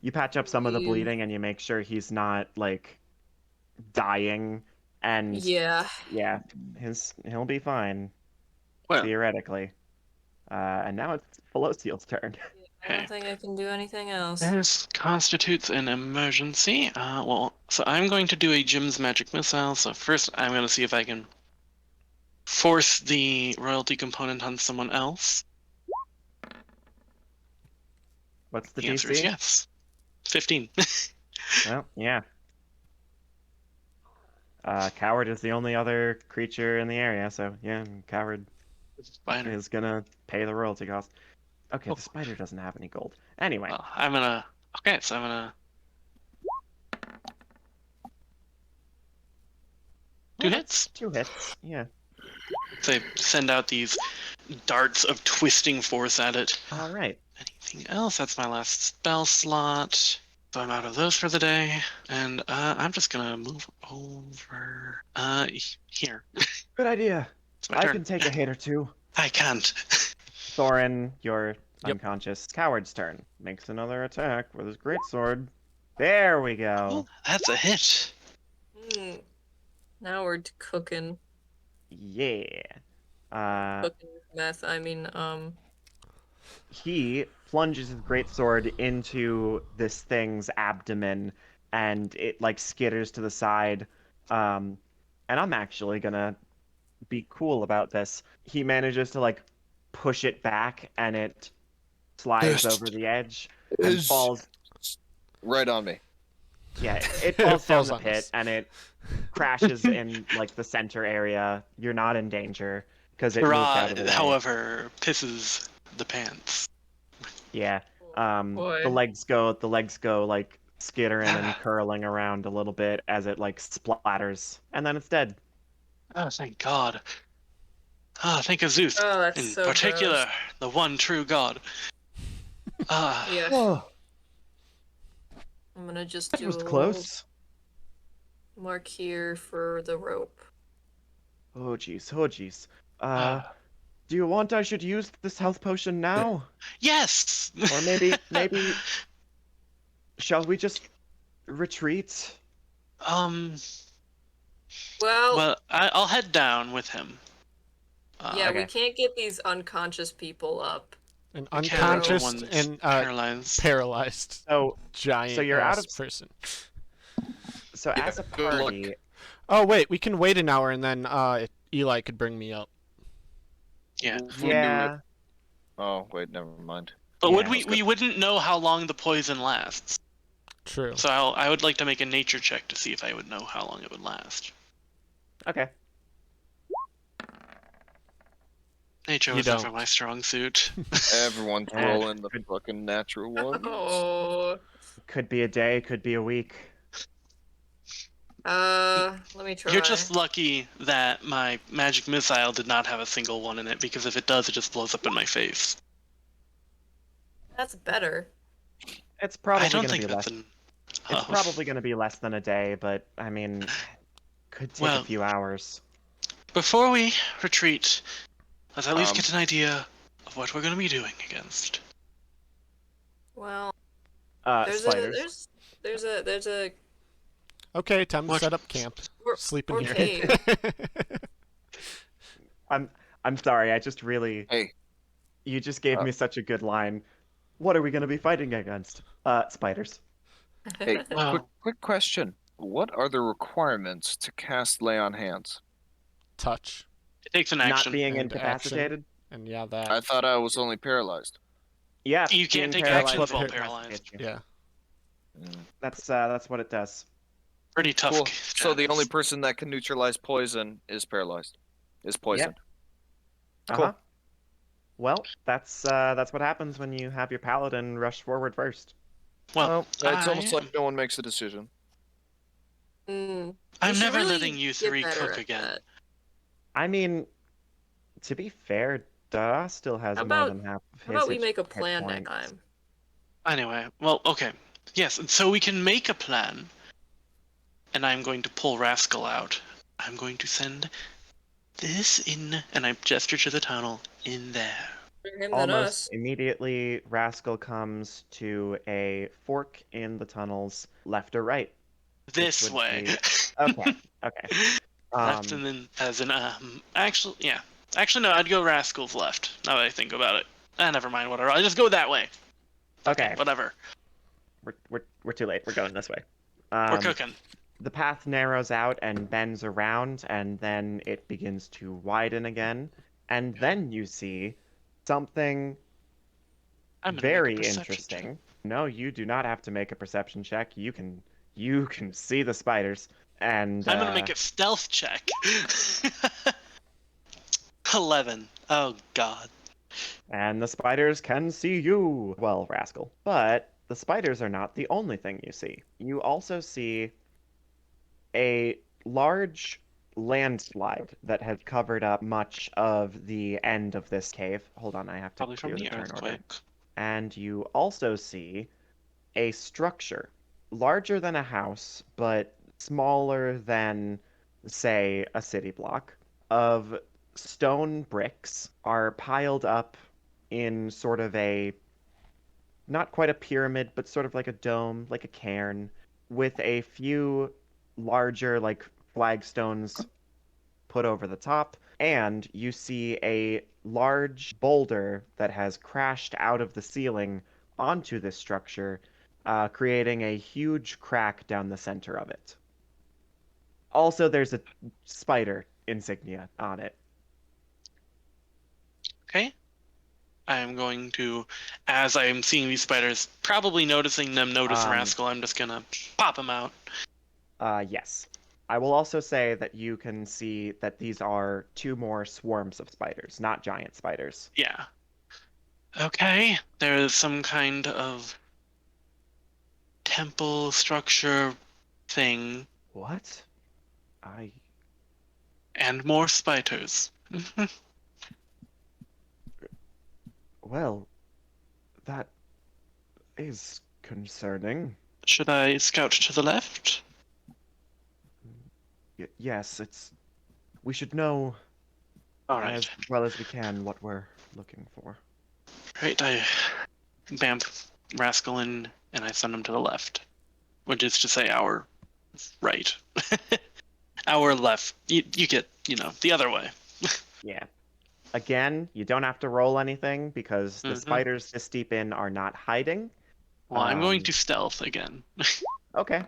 You patch up some of the You- bleeding, and you make sure he's not like dying. And Yeah. yeah, he'll be fine Well, theoretically. And now it's Felociel's turn. I Hey. don't think I can do anything else. this constitutes an emergency. So I'm going to do a Jim's Magic Missile. So first, I'm going to see if I can force the royalty component on someone else. What's the The answer is DC? yes. 15. Well, yeah. Coward is the only other creature in the area, so yeah, Coward Spider. is gonna pay the royalty cost. Okay, Oh. the spider doesn't have any gold. Anyway, Well, I'm gonna. Okay, so I'm gonna. Two hits. 2 hits. Yeah. They send out these darts of twisting force at it. All right. Anything else? That's my last spell slot. So I'm out of those for the day, and I'm just gonna move over. Here. Good idea. It's my I turn. can take a hit or two. I can't. Thorin, you're Yep. unconscious. Coward's turn. Makes another attack with his greatsword. There we go. Oh, that's a hit. Now we're cooking. Yeah. Cooking with meth. I mean, He plunges his greatsword into this thing's abdomen, and it like skitters to the side. And I'm actually gonna be cool about this. He manages to like push it back, and it slides Yes. over the edge and Is falls. right on me. Yeah, it falls down falls the on pit, us. and it crashes in like the center area. You're not in danger because it moved out of the way. However, pisses the pants. Yeah. boy. The legs go like skittering and curling around a little bit as it like splatters, and then it's dead. Oh, thank God. Ah, thank Zeus. Oh, that's In so particular, gross. the one true God. Ah, Yeah. Oh, I'm gonna just that do was a close. little mark here for the rope. Oh jeez, oh jeez. ah. Do you want I should use this health potion now, Yes. or maybe shall we just retreat? Um. Well, Well, I'll head down with him. yeah, we okay. can't get these unconscious people up. An I can't remember the unconscious one that's and paralyzed. paralyzed So giant you're out ass of- person. as a good luck. party, Oh wait, we can wait an hour and then Eli could bring me up. Yeah. If we do yeah. it- Oh wait, never mind. But would Yeah. we wouldn't know how long the poison lasts. True. So I would like to make a nature check to see if I would know how long it would last. Okay. Nature You was never don't. my strong suit. Everyone's Yeah, rolling the good. fucking natural one. Oh. Could be a day, could be a week. Let me try. You're just lucky that my magic missile did not have a single one in it, because if it does, it just blows up in my face. That's better. It's probably I don't gonna think be that's less. an. It's probably gonna be less than a day, but I mean, could take Well, a few hours. Before we retreat, let's at least Um, get an idea of what we're going to be doing against. Well, Spiders. there's a Okay, time to What? set up camp. or, Sleep in or here. cave. I'm sorry. I just really. Hey. You just gave me such a good line. What are we gonna be fighting against? Spiders. Hey, Wow. quick question. What are the requirements to cast Lay on Hands? Touch. It takes an Not action. being And incapacitated. And yeah, that. I thought I was only paralyzed. Yeah. You can't being take paralyzed actions will while incapacitate paralyzed. you. Yeah. Mm. That's what it does. Pretty tough. Cool. So the only status. person that can neutralize poison is paralyzed. Is poisoned. Cool. Uh-huh. Well, that's what happens when you have your paladin rush forward first. Well, It's almost like no one makes a decision. Mm, I'm we should never really letting you get three better cook at again. that. I mean, to be fair, Da still has How more about- than half of How his about we hit make a plan points. next time? Anyway, well, okay. Yes, and so we can make a plan. And I'm going to pull Rascal out. I'm going to send this in, and I gesture to the tunnel, in there. Better him than Almost us. immediately, Rascal comes to a fork in the tunnels, left or right. This would way. be- Okay, okay. Left and then as an actually yeah. Actually no, I'd go Rascal's left. Now that I think about it. Never mind, whatever. I'll just go that way. Okay. Whatever. We're too late. We're going this way. We're cooking. The path narrows out and bends around, and then it begins to widen again. And then you see something I'm gonna very make a perception interesting. check. No, you do not have to make a perception check. You can see the spiders. And I'm gonna make a stealth check. 11. Oh god. And the spiders can see you. Well, Rascal. But the spiders are not the only thing you see. You also see a large landslide that has covered up much of the end of this cave. Hold on, I have to Probably clear from the the turn order. earthquake. And you also see a structure larger than a house, but smaller than, say, a city block, of stone bricks are piled up in sort of a, not quite a pyramid, but sort of like a dome, like a cairn, with a few larger, like, flagstones put over the top, and you see a large boulder that has crashed out of the ceiling onto this structure, creating a huge crack down the center of it. Also, there's a spider insignia on it. Okay. I'm going to, as I'm seeing these spiders, probably noticing them notice Rascal, I'm just gonna pop them out. Yes. I will also say that you can see that these are two more swarms of spiders, not giant spiders. Yeah. Okay. There's some kind of temple structure thing What? and more spiders. Well, that is concerning. Should I scout to the left? Yes, we should know All right. as well as we can what we're looking for. Right, I bamf Rascal in and I send him to the left, which is to say our right. Our left. You get, the other way. Yeah. Again, you don't have to roll anything because the Mhm. spiders this deep in are not hiding. Well, I'm going Um, to stealth again. Okay.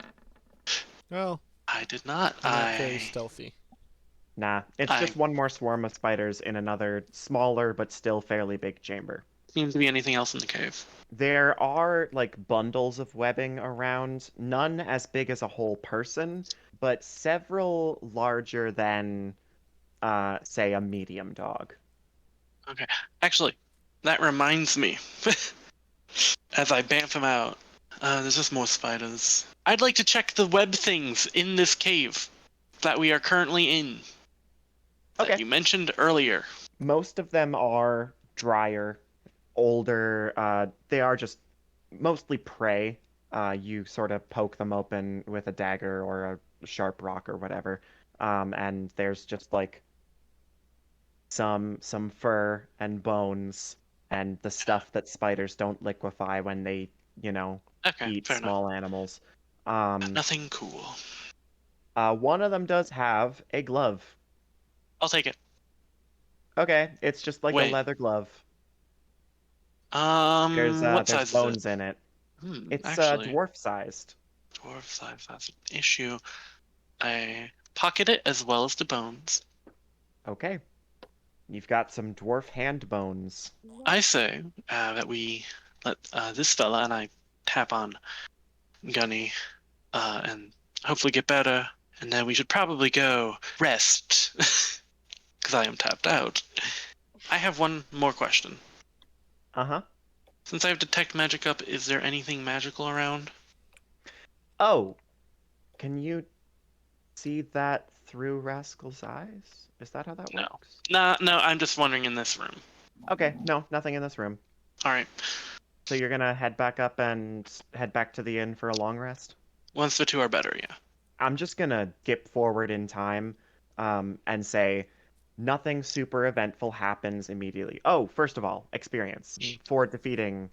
Well, I did not. I'm not very stealthy. Nah, it's just one more swarm of spiders in another smaller but still fairly big chamber. Seems to be anything else in the cave. There are like bundles of webbing around, none as big as a whole person, but several larger than, say, a medium dog. Okay. Actually, that reminds me. As I bamf him out, there's just more spiders. I'd like to check the web things in this cave that we are currently in. Okay. That you mentioned earlier. Most of them are drier, older. They are just mostly prey. You sort of poke them open with a dagger or a sharp rock or whatever, and there's just like some fur and bones and the stuff that spiders don't liquefy when they, Okay, eat fair small animals. enough. Nothing cool. One of them does have a glove. I'll take it. Okay, it's just like a Wait. leather glove. What There's size is bones it? in it. It's Actually, dwarf-sized. dwarf size, that's an issue. I pocket it as well as the bones. Okay. You've got some dwarf hand bones. I say that we let this fella, and I tap on Gunny, and hopefully get better, and then we should probably go rest, because I am tapped out. I have one more question. Uh-huh. Since I have detect magic up, is there anything magical around? Oh, can you see that through Rascal's eyes? Is that how that No. works? No, I'm just wondering in this room. Okay, no, nothing in this room. All right. So you're gonna head back up and head back to the inn for a long rest? Once the two are better, yeah. I'm just gonna skip forward in time, and say nothing super eventful happens immediately. Oh, first of all, experience for defeating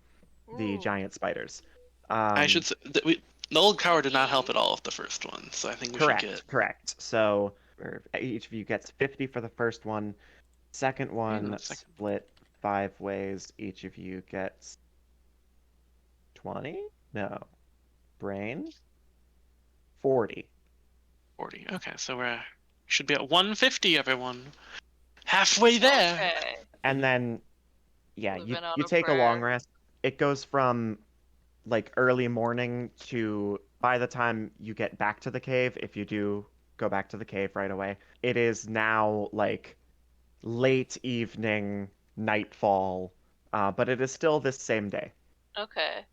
the Ooh. giant spiders. I should say that the old coward did not help at all with the first one, so I think we should get. Correct. So each of you gets 50 for the first one. Second the one second. split 5 ways. Each of you gets 20? No. Brain? 40. 40. Okay, so we should be at 150, everyone. Halfway there. Okay. And then, yeah, Living on you a take a long prayer. rest. It goes from like early morning to by the time you get back to the cave, if you do go back to the cave right away, it is now like late evening, nightfall, but it is still this same day. Okay.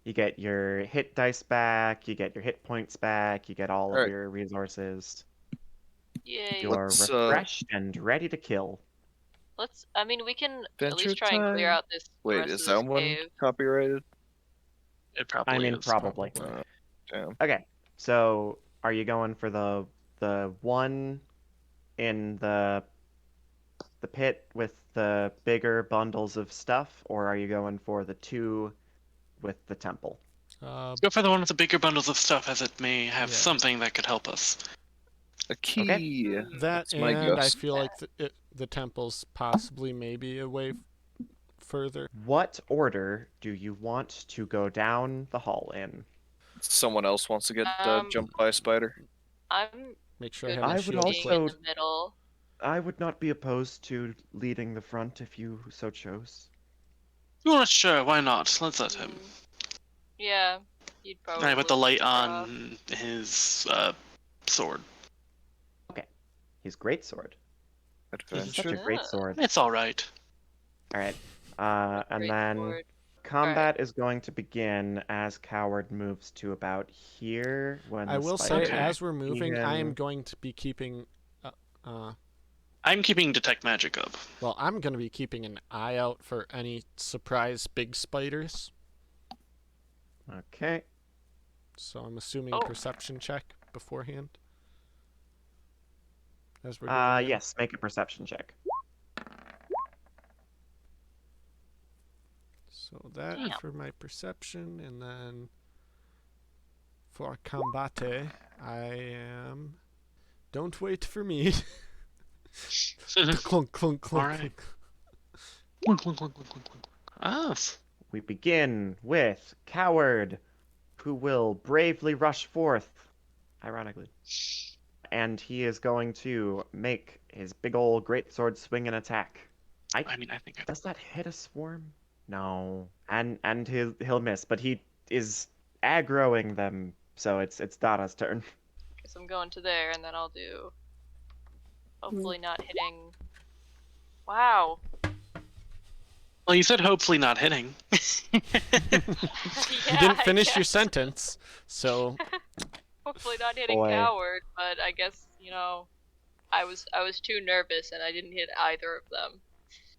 You get your hit dice back, you get your hit points back, you get all of Alright. your resources. Yay. You're Let's, refreshed and ready to kill. I mean, we can at Adventure least try and clear time? out the Wait, rest is of that this one cave. copyrighted? It probably I mean, is. probably. Damn. Okay, so are you going for the one in the pit with the bigger bundles of stuff, or are you going for the two with the temple? Go for the one with the bigger bundles of stuff, as it may have Yeah. something that could help us. A key. Hmm. That That's my and I guess. feel like the temple's possibly maybe a way further. What order do you want to go down the hall in? Someone else wants to get Um, jumped by a spider. I'm Make sure I good have my I with would shield being also- in equipped. the middle. I would not be opposed to leading the front if you so chose. Well, sure, why not? Let's let him. Yeah, you'd probably. I put the light better off. on his sword. He's great sword. He's such a Adventure. great sword. It's all right. All right. And Great then sword. combat is going to begin as Coward moves to about here. When I the will say, spiders as we're moving, I am even- going to be keeping. I'm keeping detect magic up. Well, I'm going to be keeping an eye out for any surprise big spiders. Okay. So I'm assuming Oh. perception check beforehand. As we're going in. Yes. Make a perception check. So that Damn. for my perception, and then for combate, I am. Don't wait for me. Clunk, clunk, clunk, Alright. clunk. We begin with Coward, who will bravely rush forth, ironically. And he is going to make his big ol' greatsword swing and attack. I mean, I think I Does that hit a swarm? No. And he'll miss, but he is aggroing them, so it's Dada's turn. Guess I'm going to there, and then I'll do. Hopefully not hitting. Wow. Well, you said hopefully not hitting. You Yeah, didn't I finish your guess. sentence, so Hopefully not hitting Boy. Coward, but I guess I was too nervous and I didn't hit either of them.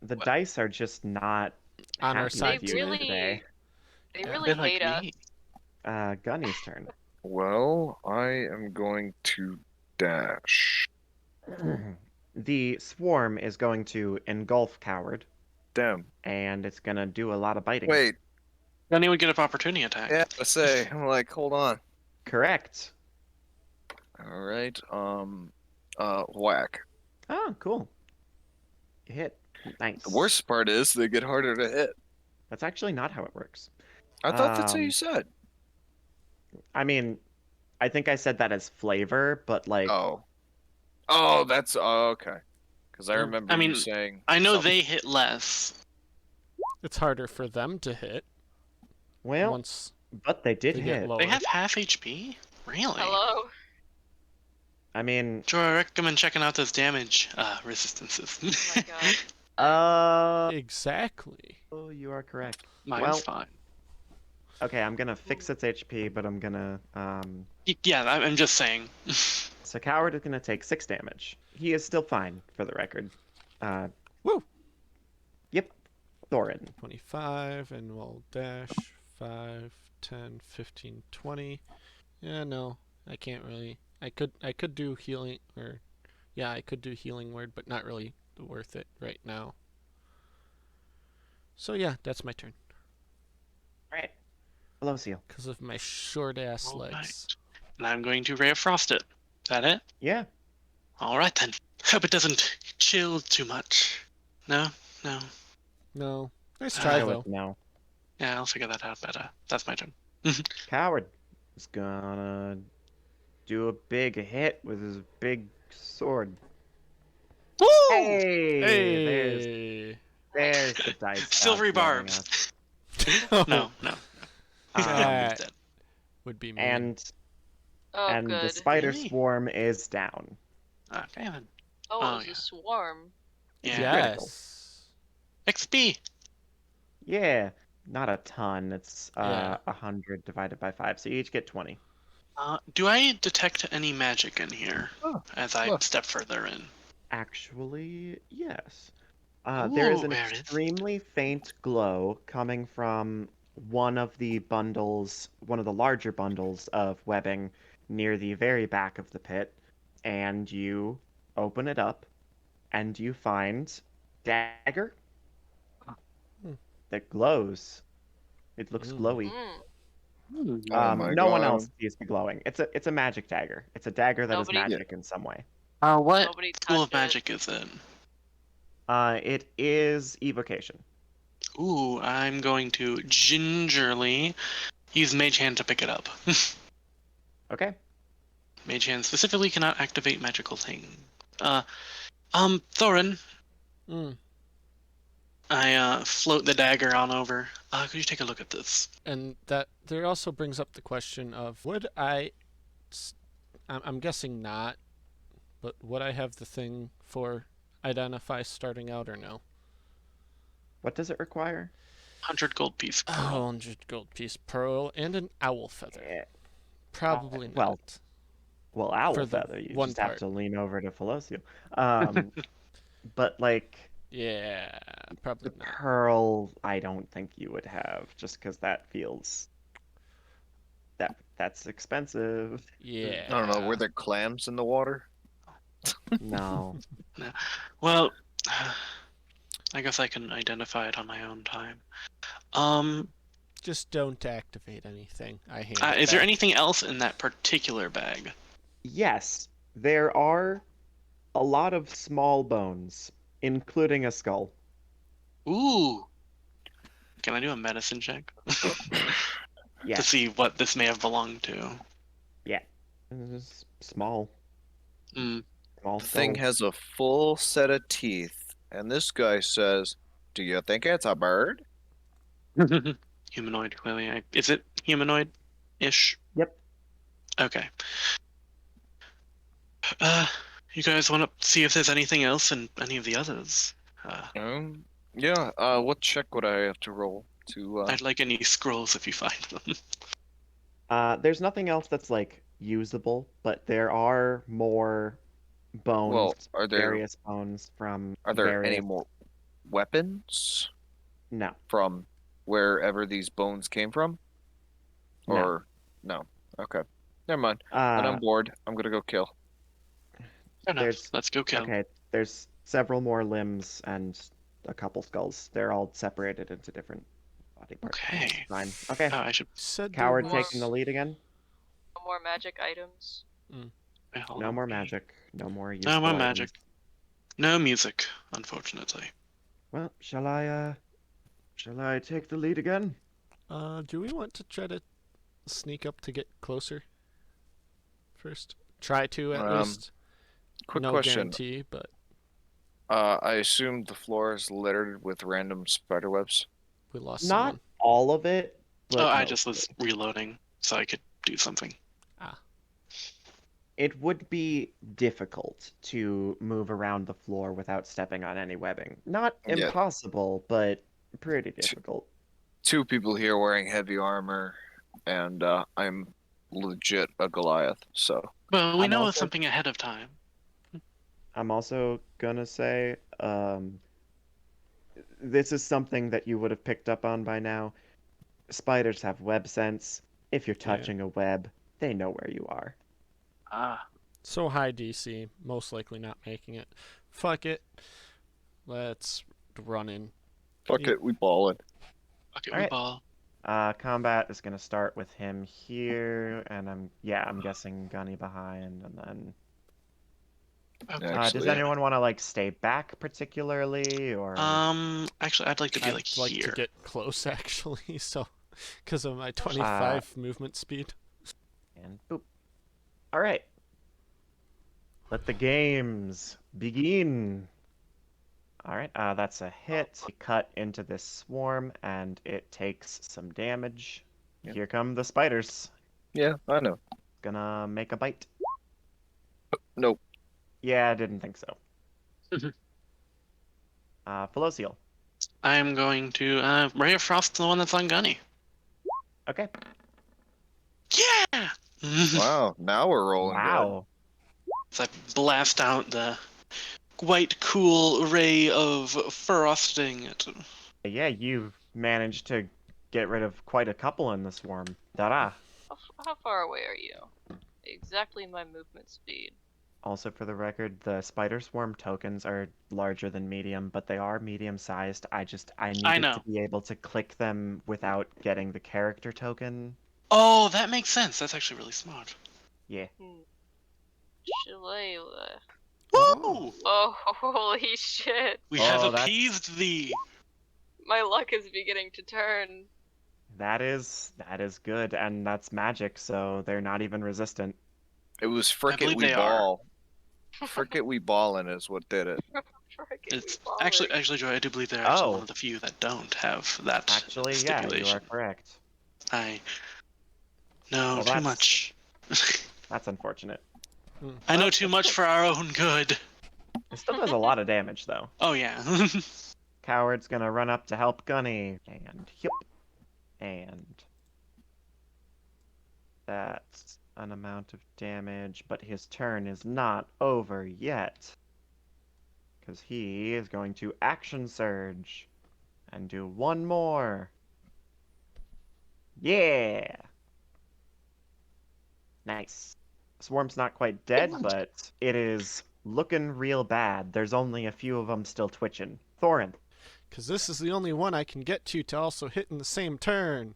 The Well- dice are just not on our happy side with you really- today. They Yeah. really Bit like hate us. me. Gunny's turn. Well, I am going to dash. The swarm is going to engulf Coward, Damn. and it's gonna do a lot of biting. Wait. Then he would get an opportunity attack. Yeah, I say. I'm like, hold on. Correct. All right. Whack. Oh, cool. Hit. Nice. The worst part is they get harder to hit. That's actually not how it works. I thought that's what Um, you said. I mean, I think I said that as flavor, but like, Oh. Oh, that's okay. Because I Yeah. remember I mean, you saying. I know something. they hit less. it's harder for them to hit well, once but they did they hit. get lower. They have half HP? Really? Hello? I mean, Sure, I recommend checking out those damage resistances. Oh my god. Exactly. oh, you are correct. Mine's Well, fine. okay, I'm gonna fix its HP, but I'm gonna Yeah, I'm just saying. So Coward is gonna take 6 damage. He is still fine, for the record. Woo! Yep. Thorin. 25, and we'll dash 5, 10, 15, 20. Yeah, no, I can't really. I could do healing, or yeah, I could do healing word, but not really worth it right now. So yeah, that's my turn Alright. Velocio. because of my short ass All legs. right. And I'm going to Ray of Frost it. Is that it? Yeah. All right then. Hope it doesn't chill too much. No? No. No, nice Ah. try Go though. with no. Yeah, I'll figure that out better. That's my turn. Coward is gonna do a big hit with his big sword. Woo! Hey! Hey. There's the dice. gods Silvery yelling barbs. us. No. He's That- dead. Would be mean. And the good. spider Really? swarm is down. Okay then. Oh, Oh, it was yeah. a swarm. Yeah. critical. yes. XP. Yeah. Not a ton. It's Yeah. 100 divided by 5. So you each get 20. Do I detect any magic in here Oh, as I look. step further in? Actually, yes. There is Ooh, an where is- extremely faint glow coming from one of the bundles, one of the larger bundles of webbing near the very back of the pit, and you open it up, and you find dagger Hmm. that glows. It looks Mm. glowy. Mm. Oh my No one God. else sees the glowing. It's a magic dagger. It's a dagger that is Nobody- magic in some way. What Nobody school of touch it. magic is it? It is evocation. Ooh, I'm going to gingerly use Mage Hand to pick it up. Okay. Mage Hand specifically cannot activate magical thing. Thorin, Mm. I float the dagger on over. Could you take a look at this? And that there also brings up the question of would I? I'm guessing not, but would I have the thing for identify starting out or no? What does it require? 100 gold piece. Oh, Pearl. 100 gold piece pearl and an owl feather. Eh, Probably not. well, Well, owl For the feather. You one just have part. to lean over to Felosio. But like Yeah, probably the not. pearl, I don't think you would have, just because that feels that's expensive. Yeah. I don't know. Were there clams in the water? No. Well, I guess I can identify it on my own time. Just don't activate anything. I hand it Is there back. anything else in that particular bag? Yes, there are a lot of small bones, including a skull. Ooh. Can I do a medicine check? To Yes. see what this may have belonged to. It's small. Mm. Small The thing skull. has a full set of teeth, and this guy says, "Do you think it's a bird?" Humanoid, clearly. Is it humanoid-ish? Yep. Okay. You guys want to see if there's anything else in any of the others? Yeah. What check would I have to roll to? I'd like any scrolls if you find them. There's nothing else that's like usable, but there are more bones, Well, are there various bones from any various... more weapons No. from wherever these bones came from? No. Or no? Okay, never mind. But I'm bored. I'm gonna go kill. Fair enough. There's- Let's go kill. Okay, there's several more limbs and a couple skulls. They're all separated into different body parts. Okay. Fine. Okay. I should. Said there Coward was- taking the lead again. No more magic items. wait, hold No on. more magic. No more useful No more items. magic. No music, unfortunately. Well, shall I take the lead again? Do we want to try to sneak up to get closer? First, try to at least. Quick No question. guarantee, but I assume the floor is littered with random spider webs. we lost Not someone. all of it, but I most just of was it. reloading so I could do something. It would be difficult to move around the floor without stepping on any webbing. Not Yeah. impossible, but pretty difficult. 2 people here wearing heavy armor, and I'm legit a Goliath. So Well, we I'm know also- something ahead of time. I'm also gonna say, this is something that you would have picked up on by now. Spiders have web sense. If you're touching a web, they know where you are. Ah. So high DC, most likely not making it. Fuck it. Let's run in. fuck it, we ballin'. Okay, Alright. ball. Combat is gonna start with him here, and I'm guessing Gunny behind, and then. Okay. Does Actually, anyone want to like stay back particularly, or? Actually, I'd like to be I'd like like here. to get close, actually, so because of my 25 movement speed. And boop. All right. Let the games begin. All right. That's a hit. You cut into this swarm, and it takes some damage. Yep. Here come the spiders. yeah, I know. Gonna make a bite. Nope. Yeah, I didn't think so. Felocial. I'm going to Ray of Frost, the one that's on Gunny. Okay. Yeah. Wow, now we're rolling Wow. So I blast out the quite cool ray of frosting. Yeah, you've managed to get rid of quite a couple in the swarm. Ta-da. How far away are you? Exactly my movement speed. Also, for the record, the spider swarm tokens are larger than medium, but they are medium-sized. I needed know. to be able to click them without getting the character token. Oh, that makes sense. That's actually really smart. Yeah. Shillelagh. Woo! Oh, holy shit. We Oh, have that's- appeased thee. My luck is beginning to turn. That is good, and that's magic, so they're not even resistant. good. It was frick it believe we they are. ball. Frick it we ballin' is what did it. Frickin' It's baller. actually, Joy, I do believe they're actually Oh. one of the few that don't have that Actually, yeah, you are stipulation. correct. I know Well, too that's- much. That's unfortunate. I know too much for our own good. It still does a lot of damage, though. Oh yeah. Coward's gonna run up to help Gunny, and yep. And that's an amount of damage, but his turn is not over yet. Because he is going to action surge and do one more. Yeah! Nice. Swarm's not quite dead, but it is looking real bad. There's only a few of them still twitching. Thorin. Because this is the only one I can get to also hit in the same turn.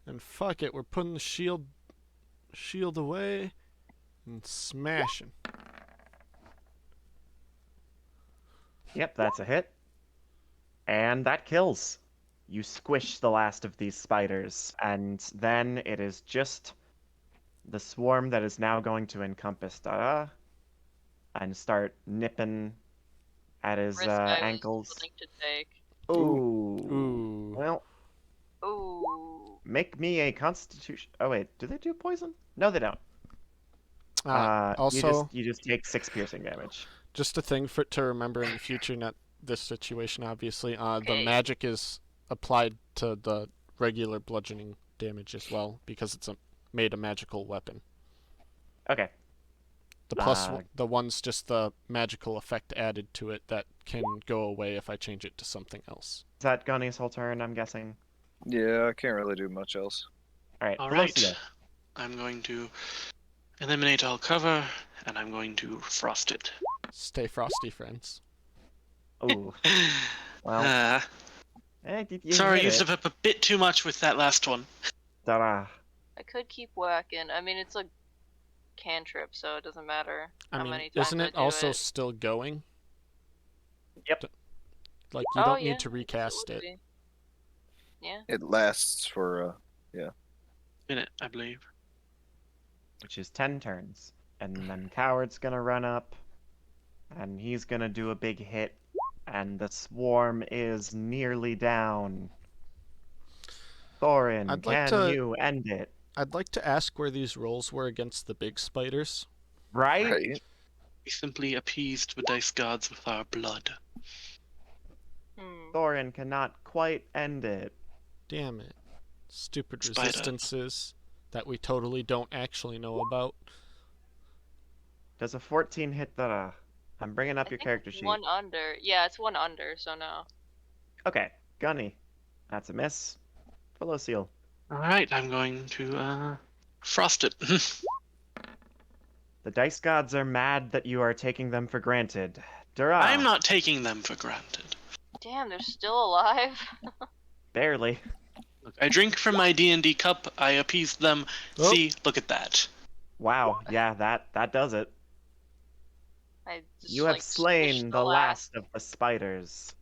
And fuck it, we're putting the shield away and smashing. Yep, that's a hit. And that kills. You squish the last of these spiders, and then it is just the swarm that is now going to encompass Dara and start nipping at his Risk I was ankles. willing to take. Ooh. Ooh. Well, Ooh. make me a constitution. Oh wait, do they do poison? No, they don't. Also, you just take 6 piercing damage. just a thing to remember in the future, not this situation, obviously. The Okay. magic is applied to the regular bludgeoning damage as well, because it's made a magical weapon. Okay. The plus the one's just the magical effect added to it that can go away if I change it to something else. Is that Gunny's whole turn? I'm guessing. Yeah, I can't really do much else. All right. All Velocio. right. I'm going to eliminate all cover, and I'm going to frost it. Stay frosty, friends. Ooh. Well. You Sorry, I hit used it. up a bit too much with that last one. Ta-da. I could keep whacking. I mean, it's a cantrip, so it doesn't matter I how mean, many times isn't I it do also it. still going? Yep. Like, you Oh, don't yeah, need to recast would it. be. Yeah. It lasts for Minute, I believe. Which is 10 turns. And then Coward's gonna run up, and he's gonna do a big hit, and the swarm is nearly down. Thorin, I'd like can to- you end it? I'd like to ask where these rolls were against the big spiders. Right? Right. We simply appeased the dice gods with our blood. Thorin cannot quite end it. Damn it. Stupid Spider. resistances that we totally don't actually know about. Does a 14 hit the... I'm bringing up I your think character it's sheet. one under. Yeah, it's one under, so no. Okay, Gunny. That's a miss. Below seal. Alright, I'm going to frost it. The dice gods are mad that you are taking them for granted. Dura. I'm not taking them for granted. Damn, they're still alive. Barely. Look, I drink from my D&D cup, I appeased them. Oh. See, look at that. Wow, yeah, that does it. I just, You have like, slain squished the last of the spiders.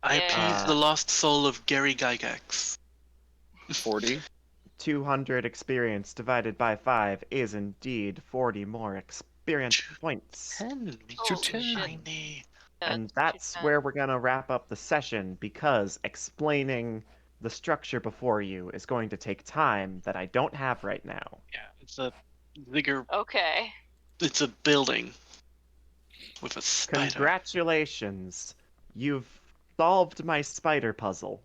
I Yeah. appeased the lost soul of Gary Gygax. 40. 200 experience divided by 5 is indeed 40 more experience points. 10. Holy to 10. shit. 90. Yeah, And it's that's 210. where we're gonna wrap up the session, because explaining the structure before you is going to take time that I don't have right now. Yeah, it's a bigger. Okay. It's a building with a spider. Congratulations! You've solved my spider puzzle.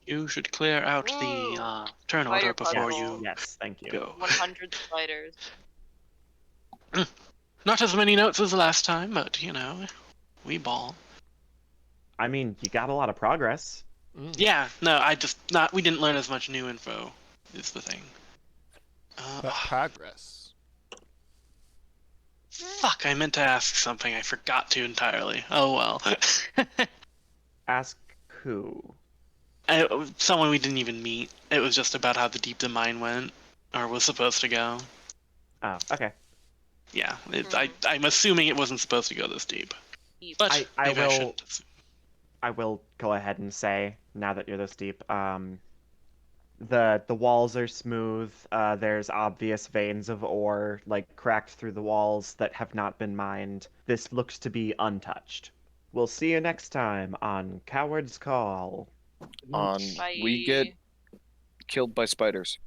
You should clear out the Ooh, turn spider order before puzzle. you Yes, thank you. go. 100 spiders. Not as many notes as last time, but you know, we ball. I mean, you got a lot of progress. Mm. Yeah, no, I just not. We didn't learn as much new info. Is the thing. But progress. Fuck! I meant to ask something. I forgot to entirely. Oh well. Ask who? Someone we didn't even meet. It was just about how the deep the mine went, or was supposed to go. Oh, okay. Yeah, I'm assuming it wasn't supposed to go this deep. But I maybe I will- shouldn't assume. I will go ahead and say, now that you're this deep, the walls are smooth. There's obvious veins of ore, like, cracked through the walls that have not been mined. This looks to be untouched. We'll see you next time on Coward's Call. On we get Bye. killed by spiders.